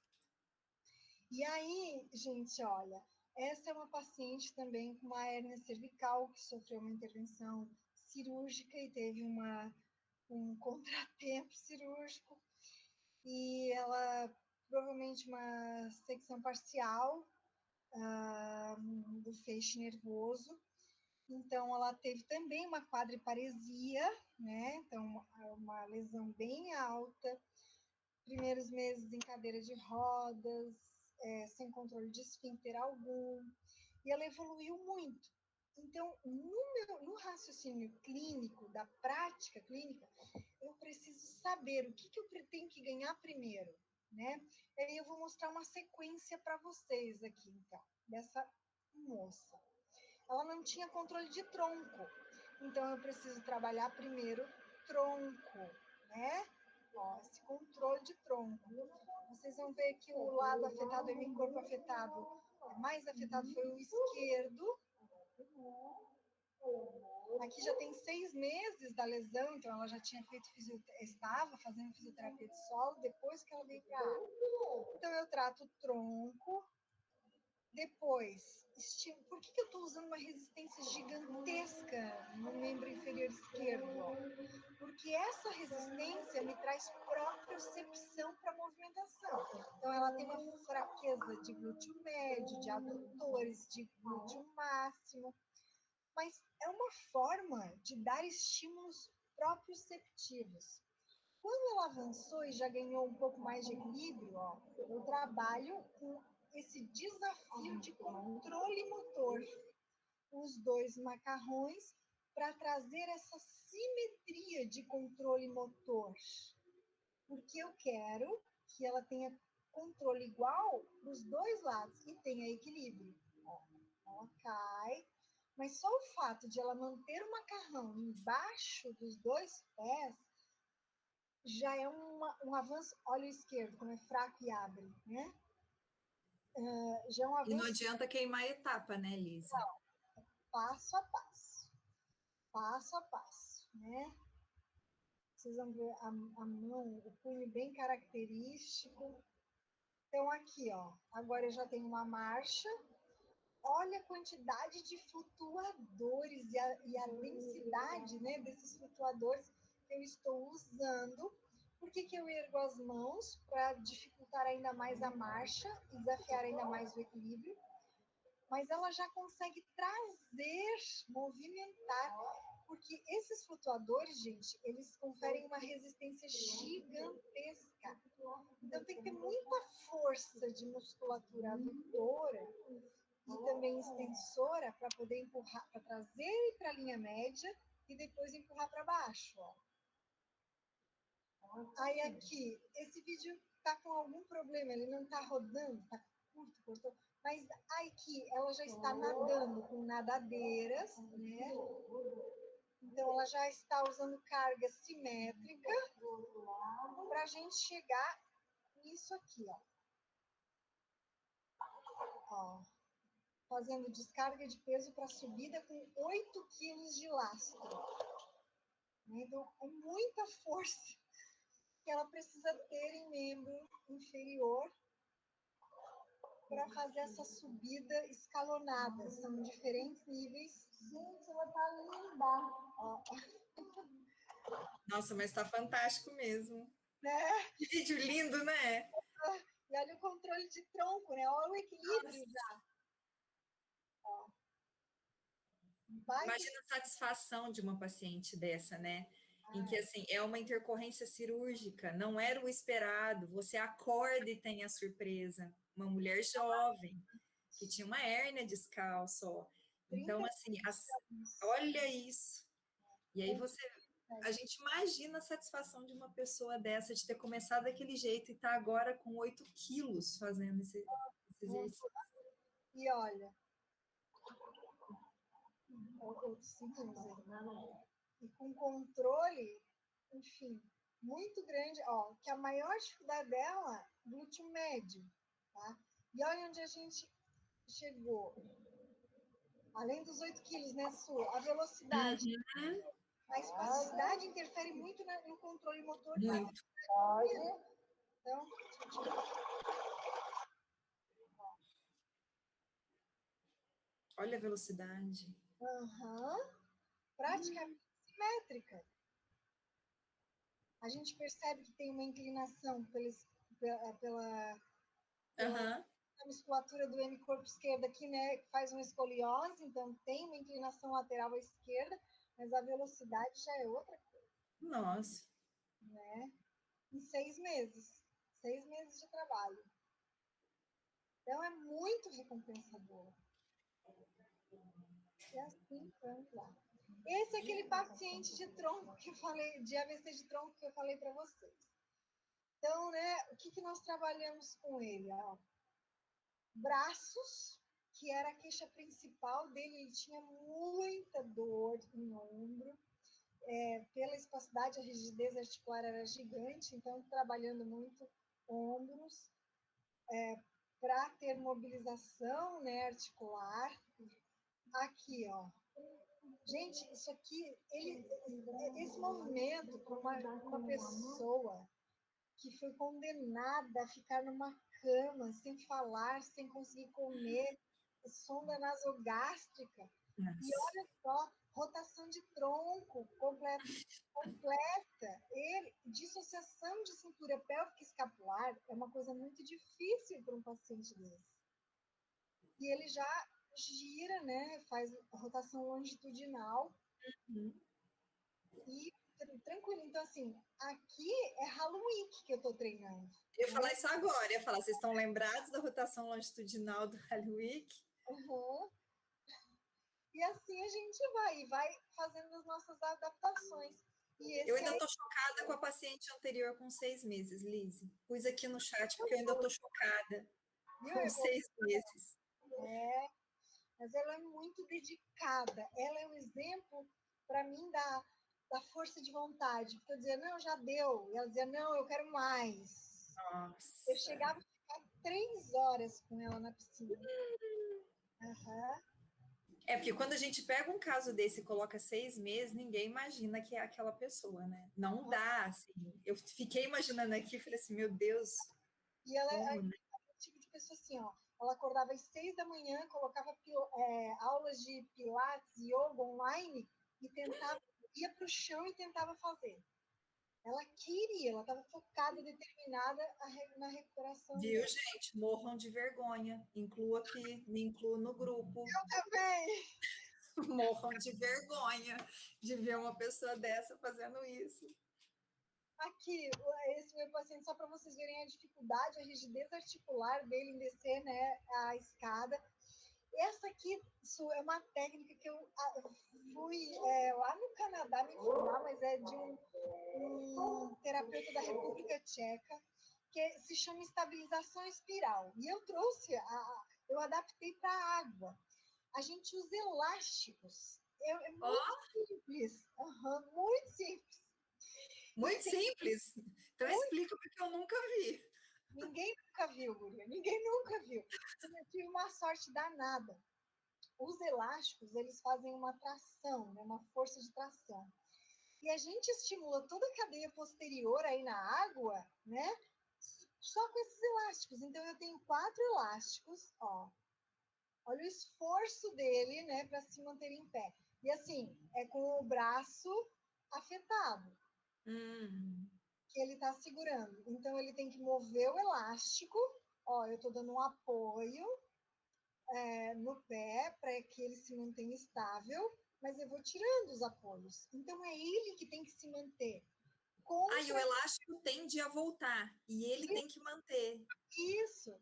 E aí, gente, olha, essa é uma paciente também com uma hérnia cervical que sofreu uma intervenção cirúrgica e teve um contratempo cirúrgico, e ela provavelmente uma secção parcial do feixe nervoso. Então, ela teve também uma quadriparesia, né? Então, uma lesão bem alta, primeiros meses em cadeira de rodas, sem controle de esfíncter algum, e ela evoluiu muito. Então, no raciocínio clínico, da prática clínica, eu preciso saber o que eu tenho que ganhar primeiro, né? E aí eu vou mostrar uma sequência para vocês aqui, então, dessa moça. Ela não tinha controle de tronco, então eu preciso trabalhar primeiro tronco, né? Esse controle de tronco. Vocês vão ver que o lado afetado, o hemicorpo afetado, mais afetado foi o esquerdo. Aqui já tem 6 meses da lesão, então ela já tinha estava fazendo fisioterapia de solo depois que ela veio para a área. Então eu trato o tronco, Depois, por que eu estou usando uma resistência gigantesca no membro inferior esquerdo? Ó? Porque essa resistência me traz propriocepção para a movimentação. Então, ela tem uma fraqueza de glúteo médio, de adutores, de glúteo máximo, mas é uma forma de dar estímulos proprioceptivos. Quando ela avançou e já ganhou um pouco mais de equilíbrio, ó, eu trabalho com esse desafio de controle motor, os dois macarrões, para trazer essa simetria de controle motor. Porque eu quero que ela tenha controle igual para os dois lados e tenha equilíbrio. Ó, ela cai, mas só o fato de ela manter o macarrão embaixo dos dois pés já é um avanço. Olha o esquerdo, como é fraco e abre, né? Já é um avanço. E não adianta queimar a etapa, né, Lisa? Não, passo a passo. Passo a passo, né? Vocês vão ver a mão, o punho bem característico. Então, aqui, ó. Agora eu já tenho uma marcha. Olha a quantidade de flutuadores e a densidade, né, desses flutuadores que eu estou usando. Por que eu ergo as mãos? Para dificultar ainda mais a marcha e desafiar ainda mais o equilíbrio. Mas ela já consegue trazer, movimentar, porque esses flutuadores, gente, eles conferem uma resistência gigantesca. Então tem que ter muita força de musculatura adutora e também extensora para poder empurrar, para trazer para a linha média e depois empurrar para baixo, ó. Aí aqui, esse vídeo tá com algum problema, ele não tá rodando, tá curto, cortou. Mas aqui, ela já está nadando com nadadeiras, né? Então, ela já está usando carga simétrica para a gente chegar nisso aqui, ó. Ó. Fazendo descarga de peso para subida com 8 quilos de lastro. Então, é muita força que ela precisa ter em membro inferior para fazer essa subida escalonada. São diferentes níveis. Gente, ela tá linda. Ó. Nossa, mas tá fantástico mesmo. Né? Que vídeo lindo, né? E olha o controle de tronco, né? Olha o equilíbrio já. Ó. Imagina a satisfação de uma paciente dessa, né? Em que, assim, é uma intercorrência cirúrgica, não era o esperado, você acorda e tem a surpresa. Uma mulher jovem, que tinha uma hérnia discal só. Então, assim, olha isso. E aí a gente imagina a satisfação de uma pessoa dessa, de ter começado daquele jeito e estar agora com 8 quilos fazendo esse exercício. E olha, outros segundos aí. E com controle, enfim, muito grande, ó, que a maior dificuldade dela, glúteo médio, tá? E olha onde a gente chegou. Além dos 8 quilos, né, Su? A velocidade. Uhum. A espasticidade interfere muito no controle motor. Muito. Então, olha a velocidade. Praticamente simétrica. A gente percebe que tem uma inclinação pela musculatura do hemicorpo esquerdo aqui, né, que faz uma escoliose, então tem uma inclinação lateral à esquerda, mas a velocidade já é outra coisa. Nossa. Né? Em 6 meses. 6 meses de trabalho. Então, é muito recompensador. E assim, vamos lá. Esse é aquele paciente de tronco que eu falei, de AVC de tronco que eu falei para vocês. Então, né, o que nós trabalhamos com ele? Ó, braços, que era a queixa principal dele, ele tinha muita dor no ombro, pela espacidade, a rigidez articular era gigante, então trabalhando muito ombros, para ter mobilização, né, articular. Aqui, ó. Gente, isso aqui, esse movimento para uma pessoa que foi condenada a ficar numa cama, sem falar, sem conseguir comer, sonda nasogástrica. E Nossa. olha só, rotação de tronco completa. Dissociação de cintura pélvica e escapular é uma coisa muito difícil para um paciente desse. E ele já gira, né? Faz rotação longitudinal. E tranquilo. Então, assim, aqui é Halloween que eu estou treinando. Eu ia falar isso agora, eu ia falar, vocês estão lembrados da rotação longitudinal do Halloween? Uhum. E assim a gente vai fazendo as nossas adaptações. Eu ainda estou chocada com a paciente anterior com 6 meses, Lise. Pus aqui no chat porque eu ainda estou chocada com 6 meses. Mas ela é muito dedicada. Ela é um exemplo, para mim, da força de vontade. Porque eu dizia, não, já deu. E ela dizia, não, eu quero mais. Nossa. Eu chegava a ficar 3 horas com ela na piscina. Uhum. É porque quando a gente pega um caso desse e coloca 6 meses, ninguém imagina que é aquela pessoa, né? Não dá, assim. Eu fiquei imaginando aqui e falei assim, meu Deus. E ela como, né? é o tipo de pessoa assim, ó. Ela acordava às 6 da manhã, colocava aulas de pilates, yoga online e ia para o chão e tentava fazer. Ela queria, ela estava focada, determinada na recuperação. Viu, gente? Morram de vergonha. Incluo aqui, me incluo no grupo. Eu também. Morram de vergonha de ver uma pessoa dessa fazendo isso. Aqui, esse meu paciente, só para vocês verem a dificuldade, a rigidez articular dele em descer, né, a escada. Essa aqui é uma técnica que eu fui lá no Canadá me informar, mas é de um terapeuta da República Tcheca, que se chama estabilização espiral. E eu trouxe, eu adaptei para a água. A gente usa elásticos. É muito simples. Muito simples. Muito simples. Então explica porque eu nunca vi. Ninguém nunca viu, Guria. Ninguém nunca viu. Eu tive uma sorte danada. Os elásticos, eles fazem uma tração, né? Uma força de tração. E a gente estimula toda a cadeia posterior aí na água, né? Só com esses elásticos. Então, eu tenho 4 elásticos, ó. Olha o esforço dele, né? Para se manter em pé. E assim, é com o braço afetado. Que ele está segurando. Então, ele tem que mover o elástico. Ó, eu estou dando um apoio no pé para que ele se mantenha estável, mas eu vou tirando os apoios. Então, é ele que tem que se manter. E o elástico tende a voltar e ele tem que manter. Isso.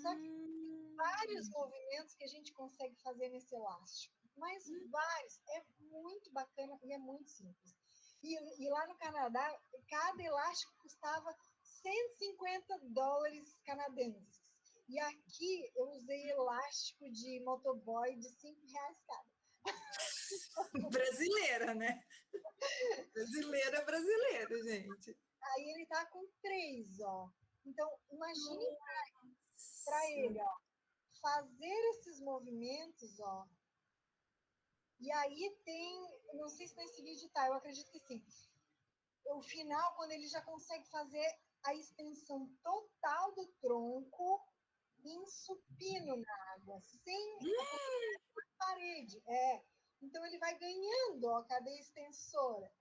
Só que tem vários movimentos que a gente consegue fazer nesse elástico. Mas vários. É muito bacana e é muito simples. E lá no Canadá, cada elástico custava $150 canadenses. E aqui eu usei elástico de motoboy de R$5 cada. Brasileira, né? Brasileiro é brasileiro, gente. Aí ele tá com 3, ó. Então, imagine para ele, ó, fazer esses movimentos, ó. E aí tem, não sei se nesse vídeo tá, eu acredito que sim. O final, quando ele já consegue fazer a extensão total do tronco em supino na água, sem a parede. Então ele vai ganhando, ó, a cadeia extensora.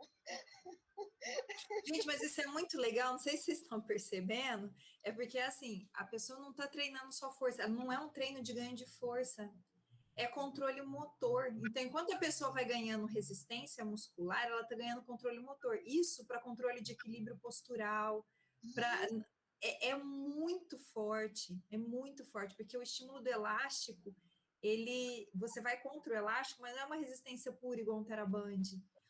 Gente, mas isso é muito legal, não sei se vocês estão percebendo, é porque assim, a pessoa não está treinando só força, não é um treino de ganho de força, é controle motor. Então, enquanto a pessoa vai ganhando resistência muscular, ela está ganhando controle motor. Isso para controle de equilíbrio postural, é muito forte, porque o estímulo do elástico, você vai contra o elástico, mas não é uma resistência pura igual um teraband.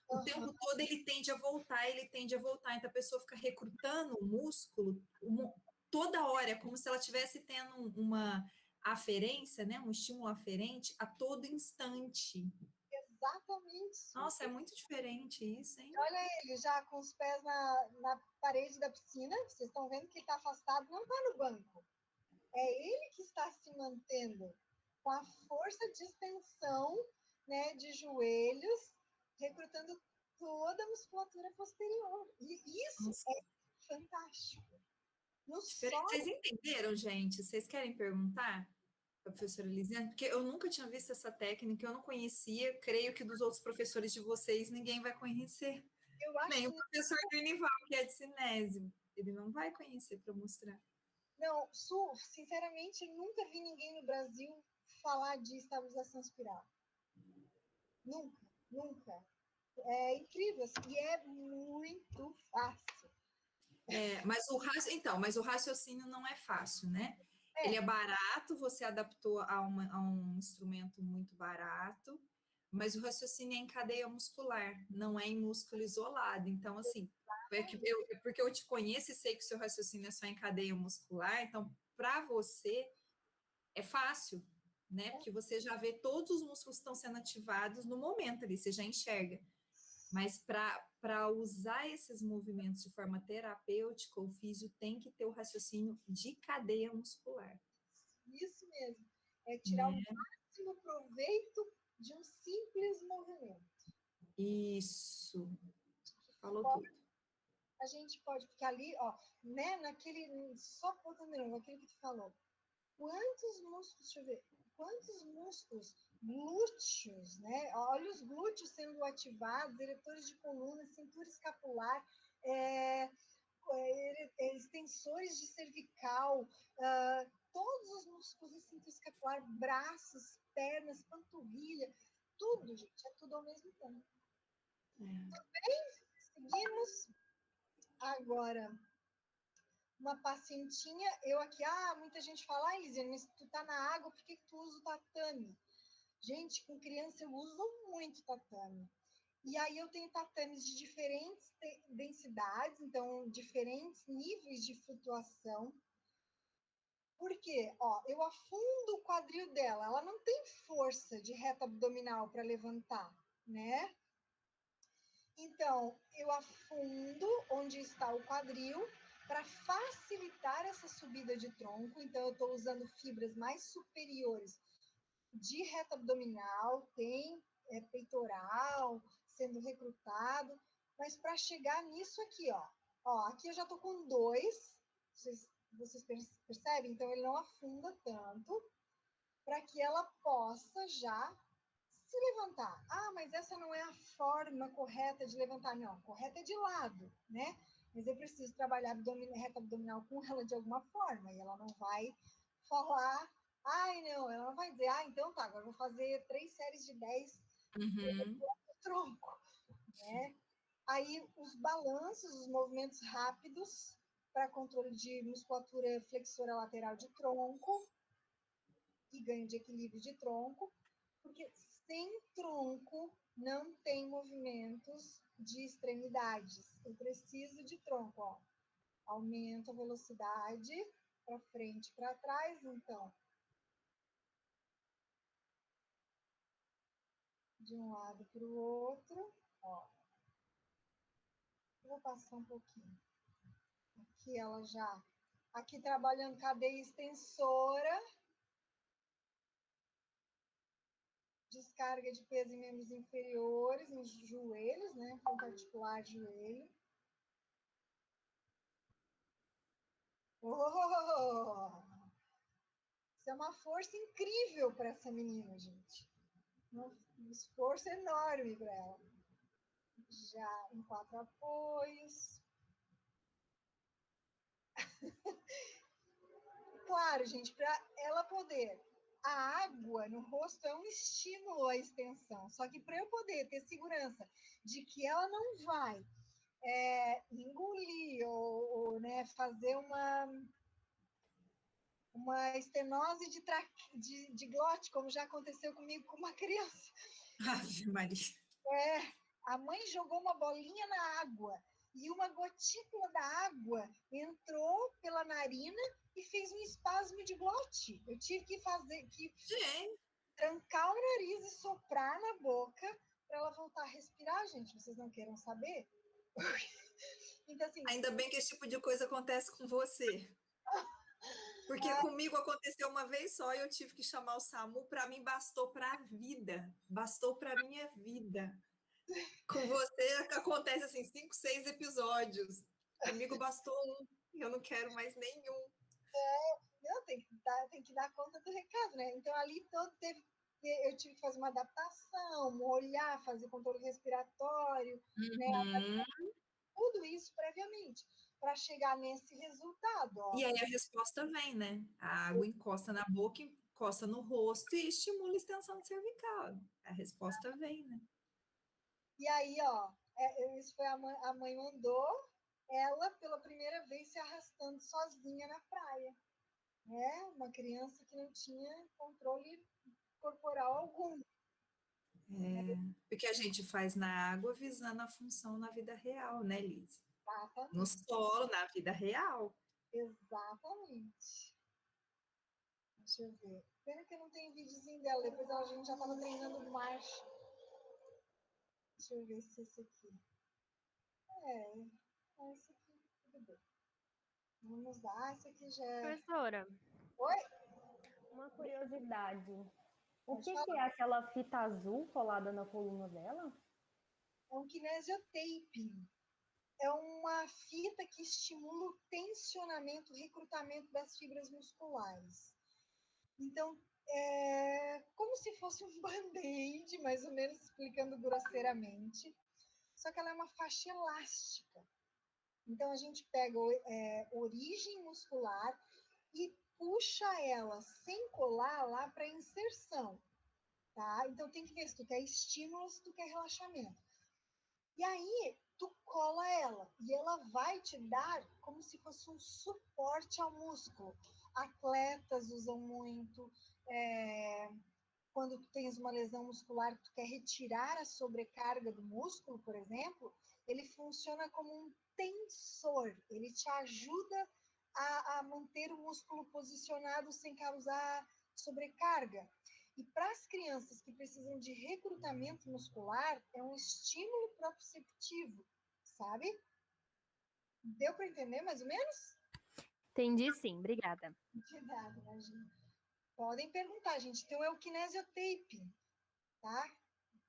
O tempo todo ele tende a voltar. Então a pessoa fica recrutando o músculo toda hora, é como se ela estivesse tendo uma aferência, né? Um estímulo aferente a todo instante. Exatamente. Nossa, é muito diferente isso, hein? Olha ele já com os pés na parede da piscina. Vocês estão vendo que ele está afastado, não está no banco. É ele que está se mantendo com a força de extensão, né, de joelhos, recrutando toda a musculatura posterior. E isso é fantástico. No Diferente. Vocês solo, entenderam, gente? Vocês querem perguntar para a professora Elisiane? Porque eu nunca tinha visto essa técnica, eu não conhecia. Creio que dos outros professores de vocês ninguém vai conhecer. eu acho Nem o que professor do Unival, que é de cinésio. Ele não vai conhecer para mostrar. não, sinceramente, eu nunca vi ninguém no Brasil falar de estabilização espiral. Nunca, nunca. É incrível, assim, e é muito fácil. Mas o raciocínio não é fácil, né? Ele é É, barato, você adaptou a um instrumento muito barato, mas o raciocínio é em cadeia muscular, não é em músculo isolado. Então, assim, porque eu te conheço e sei que o seu raciocínio é só em cadeia muscular, então, para você, é fácil, né? Porque você já vê todos os músculos que estão sendo ativados no momento ali, você já enxerga. Mas para usar esses movimentos de forma terapêutica, o físio tem que ter o raciocínio de cadeia muscular. isso mesmo. É tirar o Né? máximo proveito de um simples movimento. Isso, falou Pode, tudo. a gente pode ficar ali, ó, né, naquele, só botando de novo, aquilo que tu falou. Quantos músculos, deixa eu ver, quantos músculos glúteos, né? Olha os glúteos sendo ativados, eretores de coluna, cintura escapular, extensores de cervical, todos os músculos de cintura escapular, braços, pernas, panturrilha, tudo, gente, é tudo ao mesmo tempo. Seguimos agora. Uma pacientinha, eu aqui, muita gente fala, Elisiane, mas tu tá na água, por que tu usa o tatame? Gente, com criança eu uso muito tatame. E aí eu tenho tatames de diferentes densidades, então diferentes níveis de flutuação. Por quê? Ó, eu afundo o quadril dela, ela não tem força de reta abdominal para levantar, né? Então, eu afundo onde está o quadril para facilitar essa subida de tronco. Então, eu estou usando fibras mais superiores de reta abdominal, tem peitoral sendo recrutado, mas para chegar nisso aqui, ó, aqui eu já estou com 2, vocês percebem? Então, ele não afunda tanto, para que ela possa já se levantar. Mas essa não é a forma correta de levantar. Não, correta é de lado, né? Mas eu preciso trabalhar reta abdominal com ela de alguma forma, e ela não vai falar, não, ela não vai dizer, então tá, agora eu vou fazer 3 séries de 10 no tronco, né? Aí os balanços, os movimentos rápidos para controle de musculatura flexora lateral de tronco e ganho de equilíbrio de tronco, porque sem tronco não tem movimentos de extremidades. Eu preciso de tronco, ó. Aumento a velocidade para frente e para trás, então. De um lado para o outro, ó. Vou passar um pouquinho. Aqui ela já... Aqui trabalhando cadeia extensora. Descarga de peso em membros inferiores, nos joelhos, né? Ponto articular, joelho. Oh! Isso é uma força incrível para essa menina, gente. Um esforço enorme para ela. Já em 4 apoios. Claro, gente, para ela poder. A água no rosto é um estímulo à extensão. Só que para eu poder ter segurança de que ela não vai engolir ou né, fazer uma estenose de glote, como já aconteceu comigo com uma criança. Ave Maria. A mãe jogou uma bolinha na água e uma gotícula da água entrou pela narina e fez um espasmo de glote. Eu tive que trancar o nariz e soprar na boca para ela voltar a respirar, gente. Vocês não queiram saber? Então, assim, ainda bem que esse tipo de coisa acontece com você. Porque comigo aconteceu uma vez só e eu tive que chamar o SAMU. Para mim, bastou para a vida. Bastou para a minha vida. Com você acontece assim, 5, 6 episódios. Comigo bastou um. eu não quero mais nenhum. Não, tem que dar conta do recado, né? Então, ali eu tive que fazer uma adaptação, molhar, fazer controle respiratório, né? Tudo isso previamente, para chegar nesse resultado. Ó. E aí a resposta vem, né? A água encosta na boca, encosta no rosto e estimula a extensão cervical. A resposta vem, né? E aí, ó, isso foi a mãe mandou ela pela primeira vez se arrastando sozinha na praia. Né? Uma criança que não tinha controle corporal algum. Porque a gente faz na água visando a função na vida real, né, Liz? Exatamente. No solo, na vida real. Exatamente. Deixa eu ver. Pena que eu não tenho videozinho dela, depois a gente já estava treinando marcha. Deixa eu ver se esse aqui. Esse aqui, tudo bem. Vamos lá, esse aqui já é. Professora, Oi? uma curiosidade. O Pode que falar. que é aquela fita azul colada na coluna dela? É um kinesiotaping. É uma fita que estimula o tensionamento, o recrutamento das fibras musculares. Então, é como se fosse um band-aid, mais ou menos explicando grosseiramente, só que ela é uma faixa elástica. Então, a gente pega origem muscular e puxa ela sem colar lá para inserção, tá? Então, tem que ver se tu quer estímulo ou se tu quer relaxamento. E aí, tu cola ela e ela vai te dar como se fosse um suporte ao músculo. Atletas usam muito, quando tu tens uma lesão muscular, tu quer retirar a sobrecarga do músculo, por exemplo, ele funciona como um tensor, ele te ajuda a manter o músculo posicionado sem causar sobrecarga. E para as crianças que precisam de recrutamento muscular, é um estímulo proprioceptivo, sabe? Deu para entender mais ou menos? Entendi sim, obrigada. De nada, imagina. Podem perguntar, gente. Então, é o kinesiotaping, tá?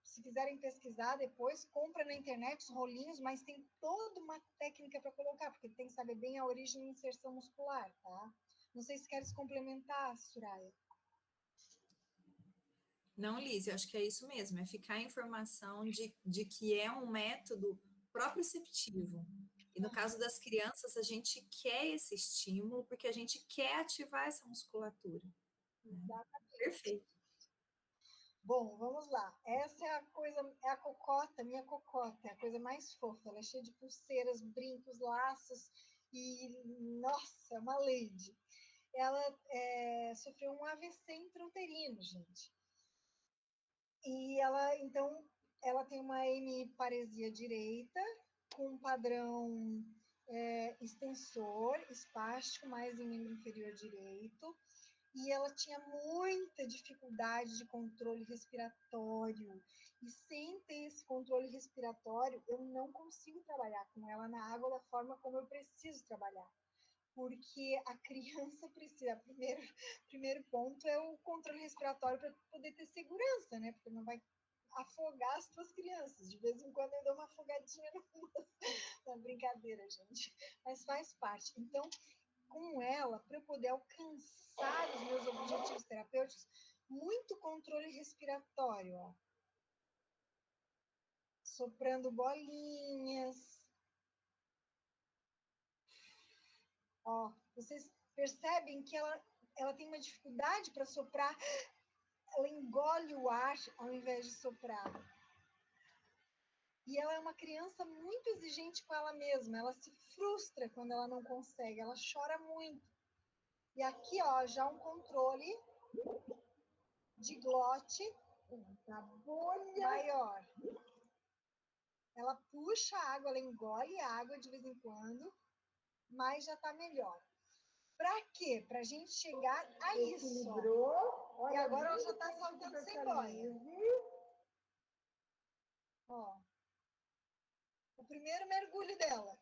Se quiserem pesquisar depois, compra na internet os rolinhos, mas tem toda uma técnica para colocar, porque tem que saber bem a origem e inserção muscular, tá? Não sei se queres complementar, Suraya. Não, Liz, eu acho que é isso mesmo, é ficar a informação de que é um método proprioceptivo. E no caso das crianças, a gente quer esse estímulo porque a gente quer ativar essa musculatura. Exatamente. Perfeito. Bom, vamos lá. Essa é a coisa, é a cocota, minha cocota, é a coisa mais fofa. Ela é cheia de pulseiras, brincos, laços e, nossa, uma lady. Ela sofreu um AVC intrauterino, gente. E ela, então, ela tem uma hemiparesia direita, com um padrão extensor, espástico, mais em membro inferior direito, e ela tinha muita dificuldade de controle respiratório. E sem ter esse controle respiratório, eu não consigo trabalhar com ela na água da forma como eu preciso trabalhar. Porque a criança precisa, primeiro ponto é o controle respiratório para poder ter segurança, né? Porque não vai afogar as tuas crianças. De vez em quando eu dou uma afogadinha na brincadeira, gente. Mas faz parte. Então, com ela, para eu poder alcançar os meus objetivos terapêuticos, muito controle respiratório, ó. Soprando bolinhas. Ó, vocês percebem que ela tem uma dificuldade para soprar, ela engole o ar ao invés de soprar. E ela é uma criança muito exigente com ela mesma, ela se frustra quando ela não consegue, ela chora muito. E aqui, ó, já um controle de glote da bolha maior. Ela puxa a água, ela engole a água de vez em quando, mas já tá melhor. Para quê? Para a gente chegar a isso. Ó. E agora ela já está saltando sem boia. Ó. O primeiro mergulho dela.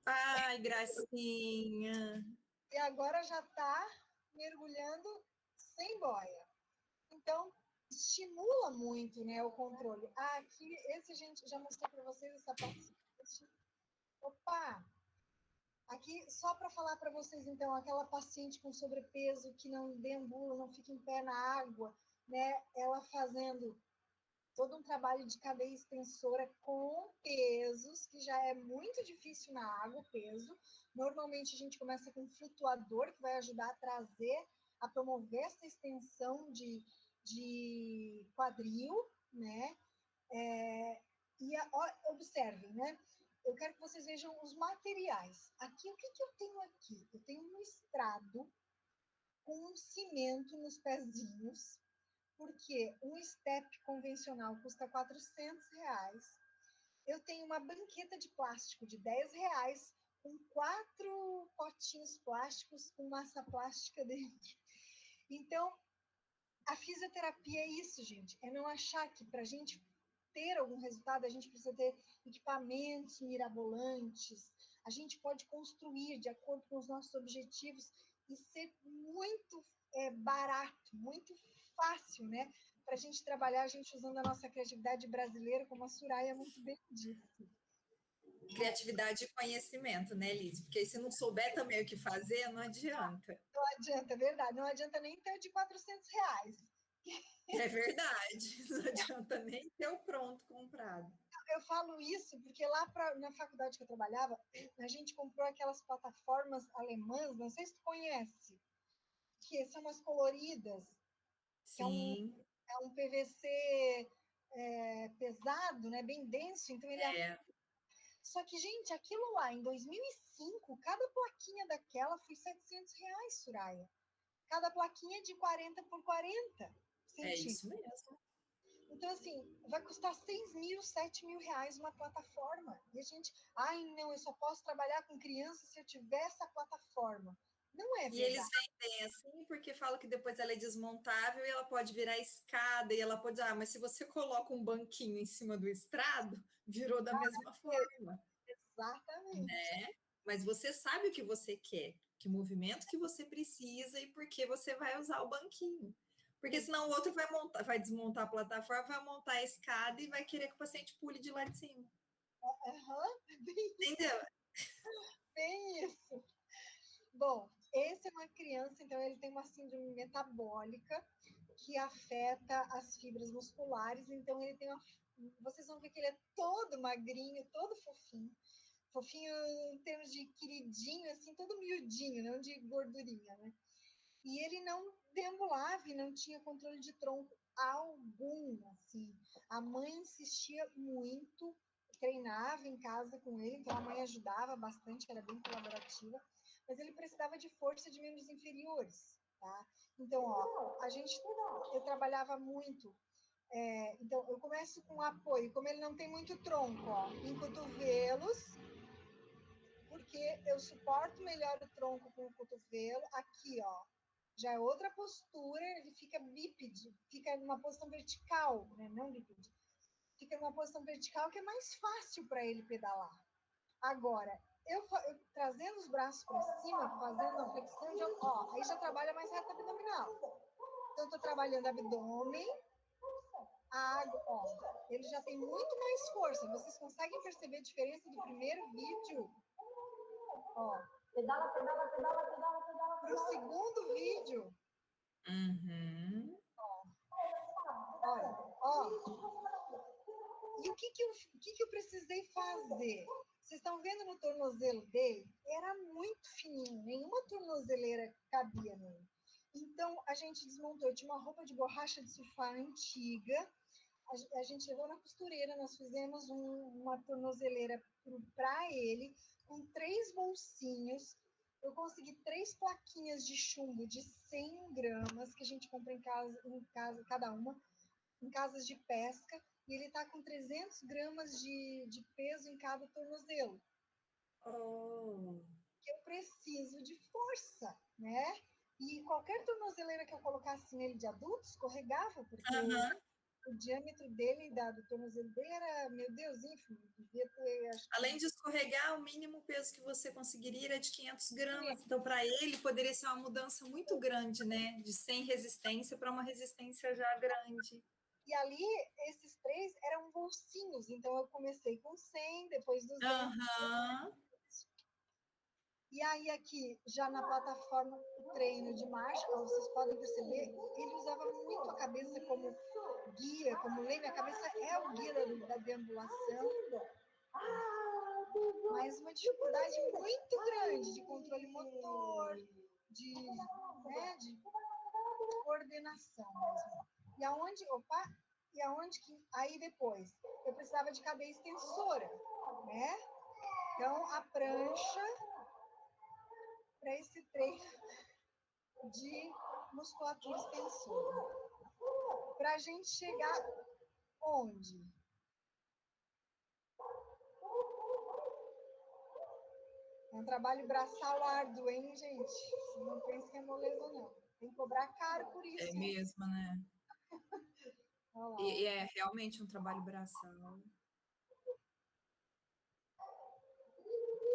Ai, gracinha. E agora já está mergulhando sem boia. Então, estimula muito, né, o controle. Aqui, esse a gente já mostrei para vocês essa parte gente. Opa! Aqui, só para falar para vocês, então, aquela paciente com sobrepeso que não deambula, não fica em pé na água, né? Ela fazendo todo um trabalho de cadeia extensora com pesos, que já é muito difícil na água, o peso. Normalmente a gente começa com um flutuador, que vai ajudar a trazer, a promover essa extensão de quadril, né? Observem, né? Eu quero que vocês vejam os materiais. Aqui, o que eu tenho aqui? Eu tenho um estrado com um cimento nos pezinhos, porque um step convencional custa R$ 400. Eu tenho uma banqueta de plástico de R$ 10 com 4 potinhos plásticos com massa plástica dentro. Então, a fisioterapia é isso, gente. É não achar que para a gente ter algum resultado, a gente precisa ter equipamentos mirabolantes. A gente pode construir de acordo com os nossos objetivos e ser muito barato, muito fácil, né? Para a gente trabalhar, a gente usando a nossa criatividade brasileira, como a Soraya muito bem disse. Criatividade e conhecimento, né, Liz? Porque se não souber também o que fazer, não adianta. Não adianta, é verdade. Não adianta nem ter de R$ 400. É verdade. Não adianta nem ter o pronto comprado. Eu falo isso porque lá na faculdade que eu trabalhava, a gente comprou aquelas plataformas alemãs, não sei se tu conhece, que são umas coloridas. Sim. É um PVC pesado, né, bem denso, então ele Só que, gente, aquilo lá, em 2005, cada plaquinha daquela foi R$ 700, Soraya. Cada plaquinha de 40 por 40 centímetros. É isso mesmo. Então, assim, vai custar R$ 6.000, R$ 7.000 uma plataforma. E a gente, não, eu só posso trabalhar com criança se eu tiver essa plataforma. Não é verdade. E eles vendem assim porque falam que depois ela é desmontável e ela pode virar escada e ela pode... mas se você coloca um banquinho em cima do estrado, virou da mesma forma. Exatamente. Né? Mas você sabe o que você quer, que movimento que você precisa e por que você vai usar o banquinho. Porque senão o outro vai desmontar a plataforma, vai montar a escada e vai querer que o paciente pule de lá de cima. Entendeu? Bem isso. Bom, esse é uma criança, então ele tem uma síndrome metabólica que afeta as fibras musculares, então ele tem vocês vão ver que ele é todo magrinho, todo fofinho. Fofinho em termos de queridinho, assim, todo miudinho, não de gordurinha, né? E ele não deambulava e não tinha controle de tronco algum, assim. A mãe insistia muito, treinava em casa com ele, então a mãe ajudava bastante, era bem colaborativa, mas ele precisava de força de membros inferiores, tá? Então, eu trabalhava muito. Então, eu começo com apoio, como ele não tem muito tronco, em cotovelos, porque eu suporto melhor o tronco com o cotovelo. Aqui, já é outra postura, ele fica bípede, fica numa posição vertical, né? Não bípede. Fica numa posição vertical que é mais fácil para ele pedalar. Agora, eu trazendo os braços para cima, fazendo a flexão, aí já trabalha mais reto abdominal. Então, eu estou trabalhando abdômen, a água, ele já tem muito mais força. Vocês conseguem perceber a diferença do primeiro vídeo? Pedala, pedala, pedala, pedala, pedala. Para o segundo vídeo. Uhum. Olha. E o que eu precisei fazer? Vocês estão vendo no tornozelo dele? Era muito fininho, nenhuma tornozeleira cabia nele. Então, a gente desmontou. Eu tinha uma roupa de borracha de surfar antiga. A gente levou na costureira, nós fizemos uma tornozeleira para ele, com 3 bolsinhos. Eu consegui 3 plaquinhas de chumbo de 100 gramas, que a gente compra em casa, cada uma, em casas de pesca, e ele está com 300 gramas de peso em cada tornozelo. Que eu preciso de força, né? E qualquer tornozeleira que eu colocasse nele de adulto, escorregava, porque o diâmetro dele, do tornozelo dele era, meu Deus, enfim, devia ter... Além de escorregar, o mínimo peso que você conseguiria era de 500 gramas. Então, para ele, poderia ser uma mudança muito grande, né? De sem resistência para uma resistência já grande. E ali, esses 3 eram bolsinhos. Então, eu comecei com 100, depois 200. E aí, aqui, já na plataforma do treino de marcha, como vocês podem perceber, ele usava muito a cabeça como guia, como leme. A cabeça é o guia da deambulação. Mas uma dificuldade muito grande de controle motor, de coordenação mesmo. E aonde que... Aí, depois, eu precisava de cadeia extensora, né? Então, a prancha para esse treino de musculatura extensora. Para a gente chegar onde? É um trabalho braçal árduo, hein, gente? Você não pensa que é moleza, não. Tem que cobrar caro por isso. É mesmo, né? Olha lá. E é realmente um trabalho braçal.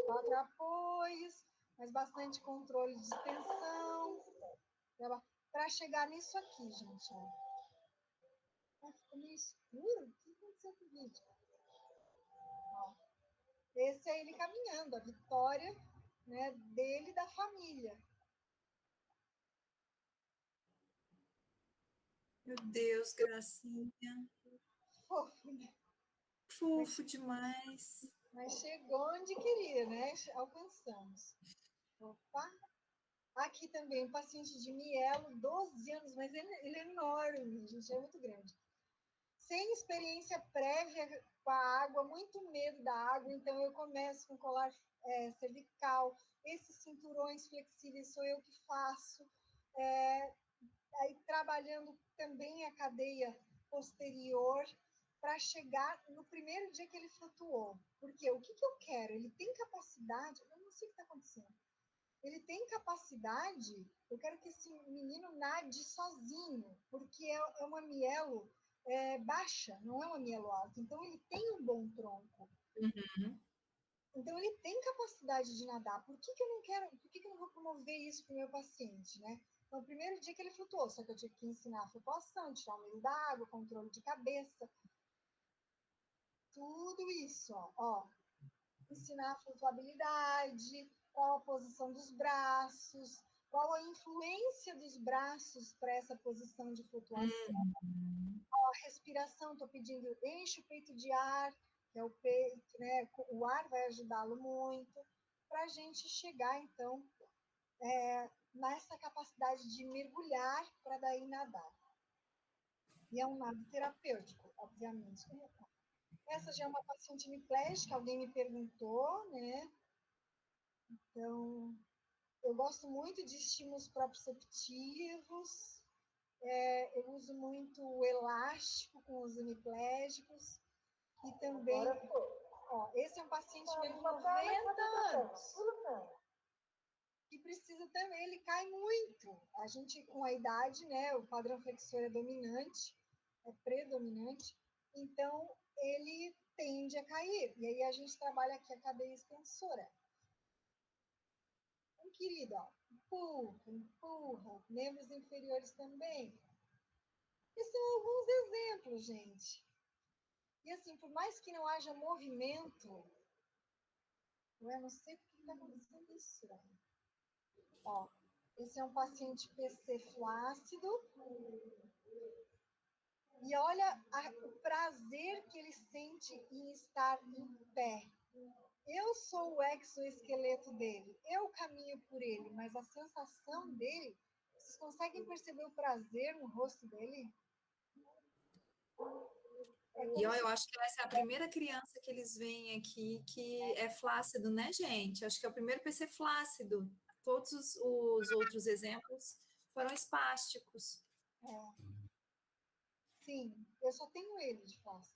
4 apoios, mas bastante controle de extensão. Para chegar nisso aqui, gente. Ó. Ficou meio escuro? O que aconteceu com o vídeo? Ó. Esse é ele caminhando, a vitória, né, dele e da família. Meu Deus, gracinha. Fofo, né? Fofo demais. Mas chegou onde queria, né? Alcançamos. Opa! Aqui também um paciente de mielo, 12 anos, mas ele é enorme, gente, é muito grande. Sem experiência prévia com a água, muito medo da água, então eu começo com colar cervical, esses cinturões flexíveis sou eu que faço, aí trabalhando também a cadeia posterior, para chegar no primeiro dia que ele flutuou. Porque o que eu quero? Ele tem capacidade, eu não sei o que está acontecendo, ele tem capacidade, eu quero que esse menino nade sozinho, porque é uma mielo baixa, não é uma mielo alta, então ele tem um bom tronco. Uhum. Então ele tem capacidade de nadar. Por que eu não quero, por que eu não vou promover isso para o meu paciente, né? Então, o primeiro dia que ele flutuou, só que eu tive que ensinar a flutuação, tirar o medo da água, controle de cabeça, tudo isso, ó. Ensinar a flutuabilidade, qual a posição dos braços, qual a influência dos braços para essa posição de flutuação. A respiração, estou pedindo, enche o peito de ar, que é o peito, né? O ar vai ajudá-lo muito, para a gente chegar, então, nessa capacidade de mergulhar para daí nadar. E é um nado terapêutico, obviamente. Essa já é uma paciente hemiplégica, alguém me perguntou, né? Então, eu gosto muito de estímulos proprioceptivos, eu uso muito o elástico com os hemiplégicos, e também, ó, esse é um paciente de 90 anos, que precisa também, ele cai muito. A gente, com a idade, né, o padrão flexor é dominante, é predominante, então ele tende a cair. E aí a gente trabalha aqui a cadeia extensora. Querido, ó, empurra, empurra, membros inferiores também. Esses são alguns exemplos, gente. E assim, por mais que não haja movimento, eu não sei por que está acontecendo isso. Né? Ó, esse é um paciente PC flácido. E olha o prazer que ele sente em estar em pé. Eu sou o exoesqueleto dele, eu caminho por ele, mas a sensação dele, vocês conseguem perceber o prazer no rosto dele? E ó, eu acho que essa é a primeira criança que eles veem aqui que é flácido, né, gente? Acho que é o primeiro PC flácido. Todos os outros exemplos foram espásticos. Sim, eu só tenho ele de flácido.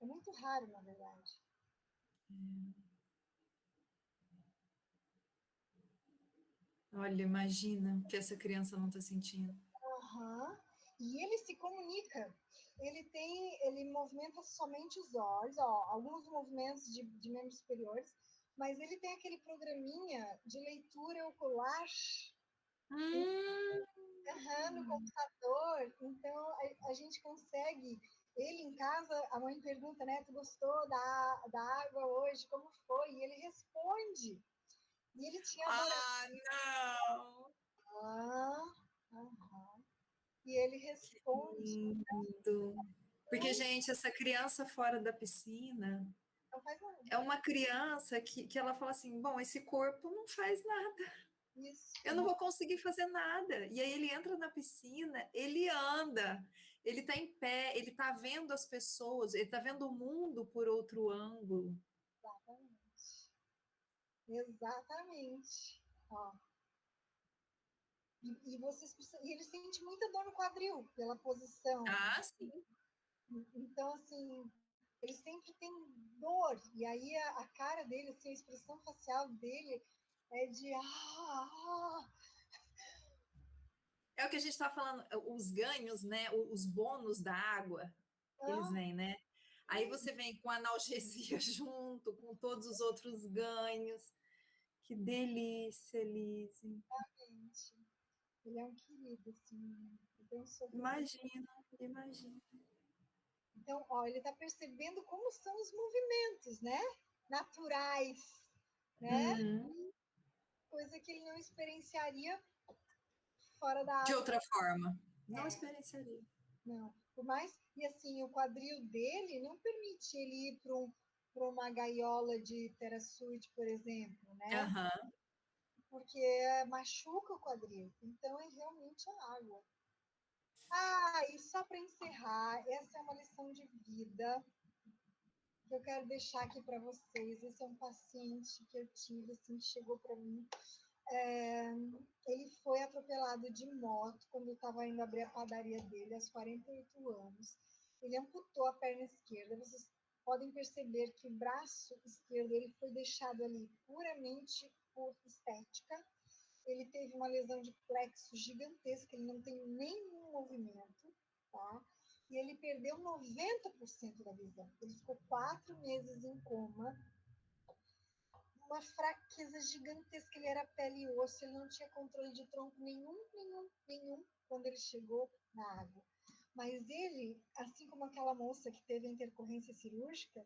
É muito raro, na verdade. Olha, imagina que essa criança não está sentindo. Uhum. E ele se comunica. Ele movimenta somente os olhos, ó, alguns movimentos de membros superiores, mas ele tem aquele programinha de leitura ocular. no computador. Então, a gente consegue... Ele em casa, a mãe pergunta, né? Tu gostou da água hoje? Como foi? E ele responde. E ele tinha adorado. Ah, não! Aham. E ele responde. Lindo. Porque, gente, essa criança fora da piscina Não faz nada. é uma criança que ela fala assim, bom, esse corpo não faz nada. Isso. Eu não vou conseguir fazer nada. E aí ele entra na piscina, ele anda, ele está em pé, ele está vendo as pessoas, ele está vendo o mundo por outro ângulo. Exatamente. Exatamente. Ó. E vocês precisam... E ele sente muita dor no quadril pela posição. Ah, sim. Então, assim, ele sempre tem dor. E aí a cara dele, assim, a expressão facial dele é de É o que a gente está falando, os ganhos, né? Os bônus da água, eles vêm, né? Aí você vem com analgesia junto, com todos os outros ganhos. Que delícia, Elise. Exatamente. Ele é um querido, assim. Então, Imagina. então, ó, ele está percebendo como são os movimentos, né? Naturais, né? Coisa que ele não experienciaria fora da De água. outra forma, não experienciaria. Não. Por mais... E assim, o quadril dele não permite ele ir para uma gaiola de terassuite, por exemplo, né? Aham. Porque machuca o quadril. Então, é realmente a água. E só para encerrar, essa é uma lição de vida que eu quero deixar aqui para vocês. Esse é um paciente que eu tive, assim, que chegou para mim. Ele foi atropelado de moto quando eu estava indo abrir a padaria dele, aos 48 anos. Ele amputou a perna esquerda. Vocês podem perceber que o braço esquerdo ele foi deixado ali puramente por estética. Ele teve uma lesão de plexo gigantesca, ele não tem nenhum movimento, tá? E ele perdeu 90% da visão. Ele ficou 4 meses em coma, uma fraqueza gigantesca, ele era pele e osso, ele não tinha controle de tronco nenhum, quando ele chegou na água. Mas ele, assim como aquela moça que teve a intercorrência cirúrgica,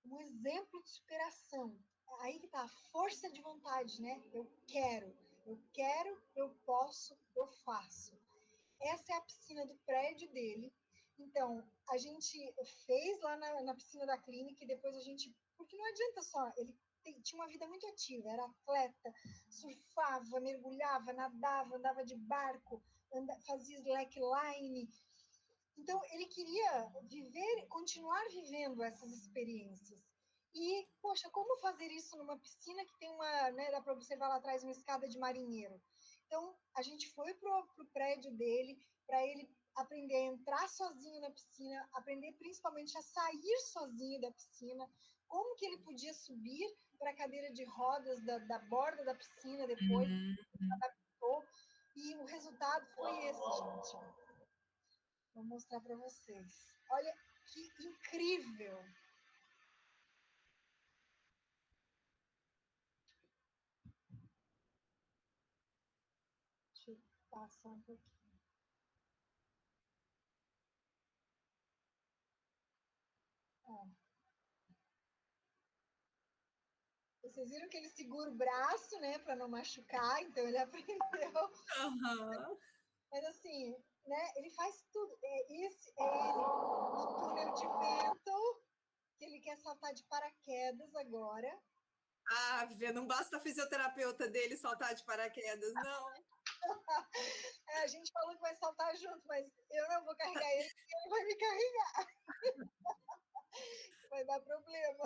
um exemplo de superação. Aí que tá a força de vontade, né? Eu quero, eu posso, eu faço. Essa é a piscina do prédio dele. Então, a gente fez lá na piscina da clínica e depois a gente... Porque não adianta só, ele tinha uma vida muito ativa, era atleta, surfava, mergulhava, nadava, andava de barco, fazia slackline. Então, ele queria continuar vivendo essas experiências. E, poxa, como fazer isso numa piscina que tem uma, né, dá para observar lá atrás, uma escada de marinheiro? Então, a gente foi para o prédio dele, para ele aprender a entrar sozinho na piscina, aprender principalmente a sair sozinho da piscina, como que ele podia subir para a cadeira de rodas da borda da piscina depois, adaptou, e o resultado foi esse, gente. Vou mostrar para vocês. Olha que incrível! Deixa eu passar um pouquinho. Ó. Vocês viram que ele segura o braço, né, para não machucar, então ele aprendeu. Aham. Mas assim, né, ele faz tudo. Esse é ele, o túnel de vento, que ele quer saltar de paraquedas agora. Não basta a fisioterapeuta dele saltar de paraquedas, não. A gente falou que vai saltar junto, mas eu não vou carregar ele, ele vai me carregar. Vai dar problema.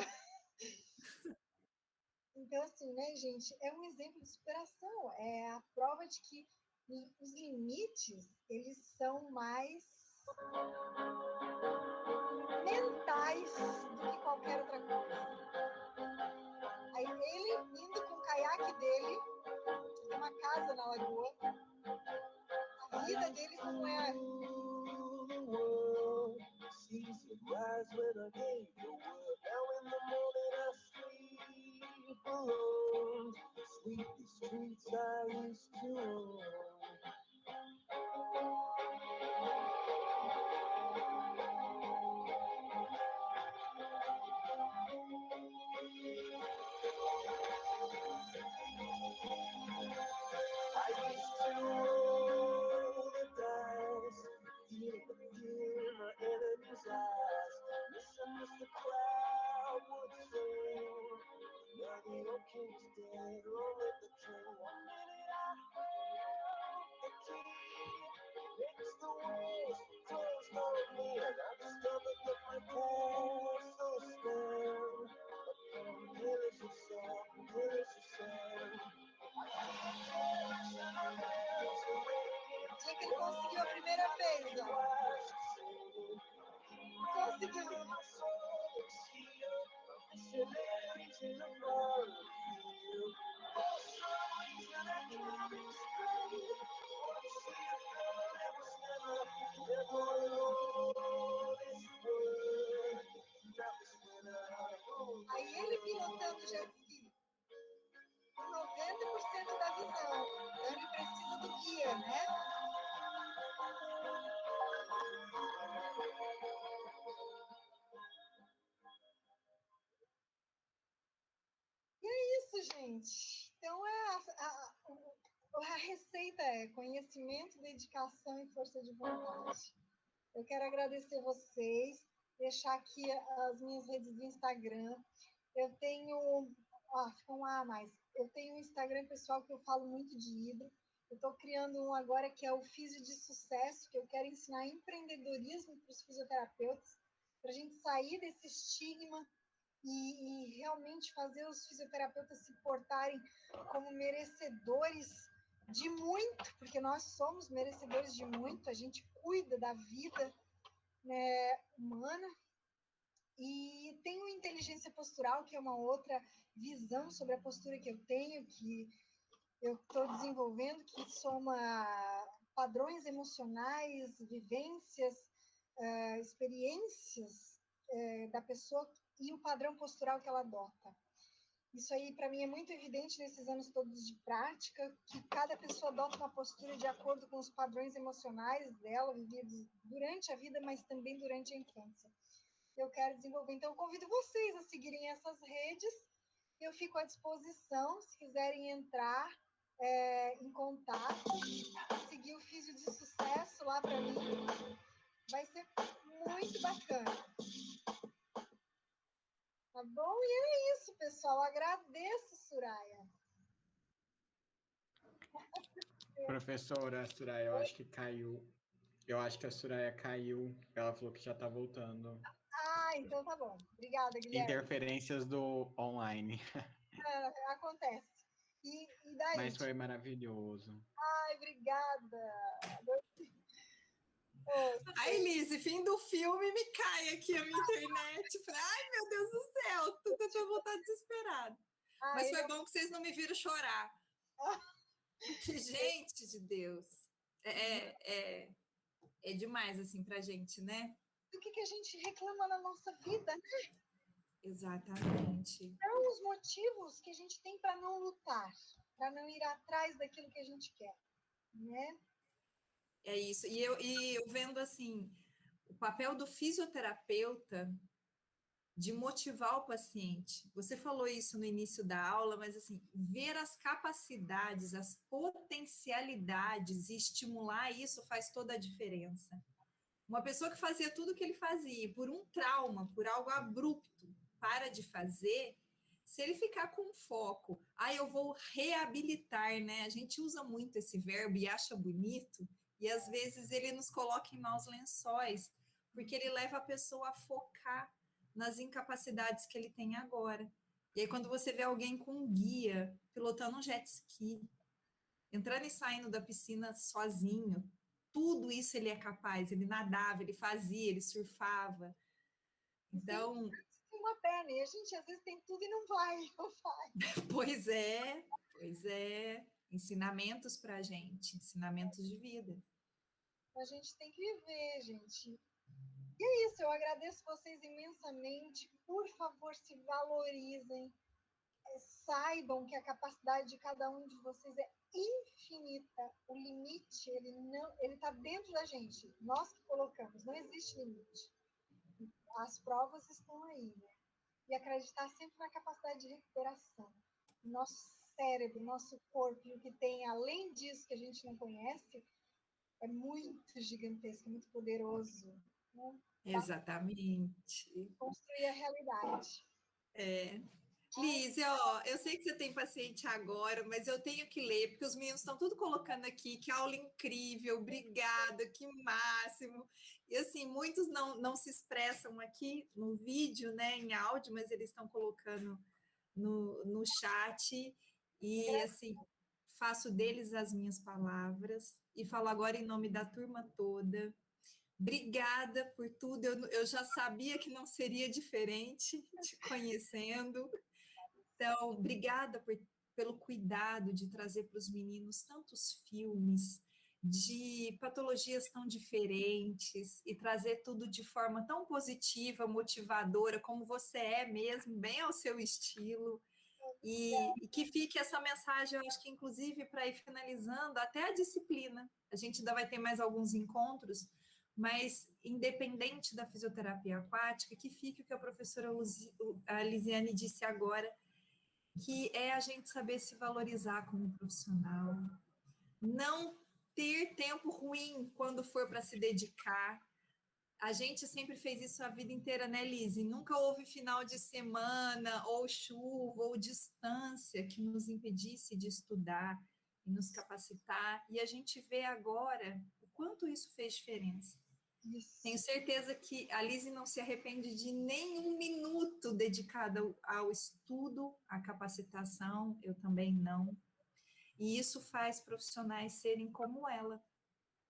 Então, assim, né, gente, é um exemplo de superação. É a prova de que os limites, eles são mais mentais do que qualquer outra coisa. Aí ele indo com o caiaque dele, tem uma casa na lagoa, a vida dele não é... Sees it rise when I gave the word. Now in the morning I sleep alone. Sleep the streets I used to own. visão. Então, ele precisa do guia, né? E é isso, gente. Então, a receita é conhecimento, dedicação e força de vontade. Eu quero agradecer vocês, deixar aqui as minhas redes do Instagram. Eu tenho... fica um A a mais. Eu tenho um Instagram pessoal que eu falo muito de hidro. Eu estou criando um agora que é o Físio de Sucesso, que eu quero ensinar empreendedorismo para os fisioterapeutas, para a gente sair desse estigma e realmente fazer os fisioterapeutas se portarem como merecedores de muito, porque nós somos merecedores de muito, a gente cuida da vida, né, humana. E tenho inteligência postural, que é uma outra visão sobre a postura que eu tenho, que eu estou desenvolvendo, que soma padrões emocionais, vivências, experiências da pessoa e o padrão postural que ela adota. Isso aí, para mim, é muito evidente nesses anos todos de prática, que cada pessoa adota uma postura de acordo com os padrões emocionais dela, vividos durante a vida, mas também durante a infância. Eu quero desenvolver. Então, eu convido vocês a seguirem essas redes. Eu fico à disposição, se quiserem entrar em contato, seguir o Físio de Sucesso lá para mim. Vai ser muito bacana. Tá bom? E é isso, pessoal. Agradeço, Soraya. Professora Soraya, eu acho que caiu. Eu acho que a Soraya caiu. Ela falou que já está voltando. Então tá bom. Obrigada, Guilherme. Interferências do online. Acontece. E daí? Mas foi maravilhoso. Obrigada. Ai, Lise, fim do filme, me cai aqui a minha internet. Ai, meu Deus do céu, eu vou estar desesperada. Mas foi bom que vocês não me viram chorar. Porque, gente de Deus, é demais, assim, pra gente, né? Do que a gente reclama na nossa vida, né? Exatamente. São os motivos que a gente tem para não lutar, para não ir atrás daquilo que a gente quer, né? É isso. E eu vendo, assim, o papel do fisioterapeuta de motivar o paciente. Você falou isso no início da aula, mas, assim, ver as capacidades, as potencialidades e estimular isso faz toda a diferença. Uma pessoa que fazia tudo o que ele fazia, por um trauma, por algo abrupto, para de fazer, se ele ficar com foco, eu vou reabilitar, né? A gente usa muito esse verbo e acha bonito, e às vezes ele nos coloca em maus lençóis, porque ele leva a pessoa a focar nas incapacidades que ele tem agora. E aí, quando você vê alguém com um guia, pilotando um jet ski, entrando e saindo da piscina sozinho, tudo isso ele é capaz, ele nadava, ele fazia, ele surfava. Então... Tem uma perna, e a gente às vezes tem tudo e não vai, não faz. Pois é. Ensinamentos para a gente, ensinamentos de vida. A gente tem que viver, gente. E é isso, eu agradeço vocês imensamente. Por favor, se valorizem. Saibam que a capacidade de cada um de vocês é infinita. O limite, ele está dentro da gente. Nós que colocamos, não existe limite. As provas estão aí, né? E acreditar sempre na capacidade de recuperação. Nosso cérebro, nosso corpo, e o que tem além disso que a gente não conhece, é muito gigantesco, muito poderoso. Né? Exatamente. Construir a realidade. Liz, eu sei que você tem paciente agora, mas eu tenho que ler, porque os meninos estão tudo colocando aqui, que aula incrível, obrigada, que máximo. E assim, muitos não se expressam aqui no vídeo, né, em áudio, mas eles estão colocando no chat, e assim, faço deles as minhas palavras, e falo agora em nome da turma toda. Obrigada por tudo, eu já sabia que não seria diferente te conhecendo. Então, obrigada pelo cuidado de trazer para os meninos tantos filmes de patologias tão diferentes e trazer tudo de forma tão positiva, motivadora, como você é mesmo, bem ao seu estilo. E que fique essa mensagem, eu acho que inclusive para ir finalizando, até a disciplina. A gente ainda vai ter mais alguns encontros, mas independente da fisioterapia aquática, que fique o que a professora a Lisiane disse agora, que é a gente saber se valorizar como profissional, não ter tempo ruim quando for para se dedicar. A gente sempre fez isso a vida inteira, né, Lise? Nunca houve final de semana, ou chuva, ou distância que nos impedisse de estudar e nos capacitar. E a gente vê agora o quanto isso fez diferença. Isso. Tenho certeza que a Lise não se arrepende de nenhum minuto dedicado ao estudo, à capacitação, eu também não. E isso faz profissionais serem como ela.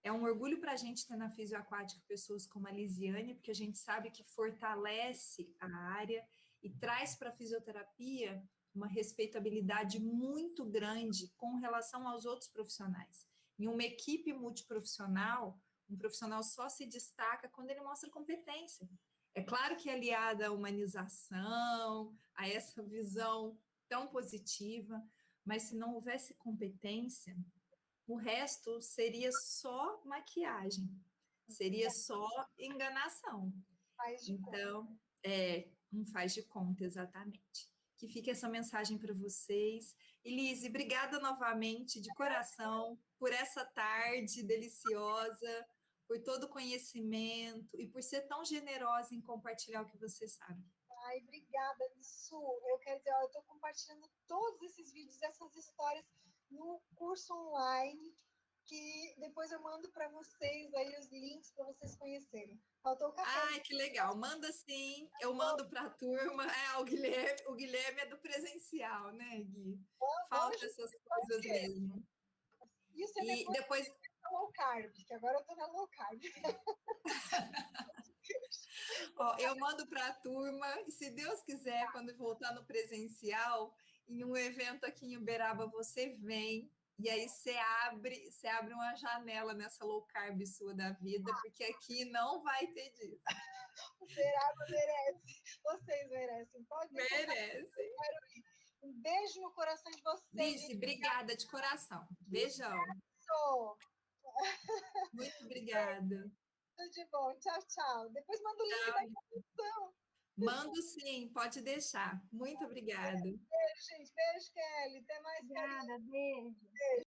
É um orgulho para a gente ter na fisioaquática pessoas como a Lisiane, porque a gente sabe que fortalece a área e traz para a fisioterapia uma respeitabilidade muito grande com relação aos outros profissionais. Em uma equipe multiprofissional, um profissional só se destaca quando ele mostra competência. É claro que é aliada à humanização, a essa visão tão positiva, mas se não houvesse competência, o resto seria só maquiagem, seria só enganação. Faz de conta. Então, não faz de conta exatamente. Que fique essa mensagem para vocês. Elise, obrigada novamente, de coração, por essa tarde deliciosa, por todo o conhecimento e por ser tão generosa em compartilhar o que você sabe. Ai, obrigada, Su. Eu quero dizer, ó, eu estou compartilhando todos esses vídeos, essas histórias no curso online, que depois eu mando para vocês aí os links para vocês conhecerem. Faltou o café. Ai, que legal. Manda sim, eu mando para a turma. O Guilherme é do presencial, né, Gui? Falta essas coisas mesmo. Isso é E depois low carb, que agora eu estou na low carb. Ó, eu mando para a turma, e se Deus quiser, quando voltar no presencial, em um evento aqui em Uberaba, você vem, e aí você abre uma janela nessa low carb sua da vida, porque aqui não vai ter disso. Uberaba merece, vocês merecem. Pode Merece. Um beijo no coração de vocês. Lise, obrigada de coração. Beijão. Muito obrigada. Tudo de bom. Tchau, tchau. Depois manda o link da inscrição. Mando sim, pode deixar. Muito obrigada. Beijo, gente. Beijo, Kelly. Até mais, Kelly. Obrigada, beijo.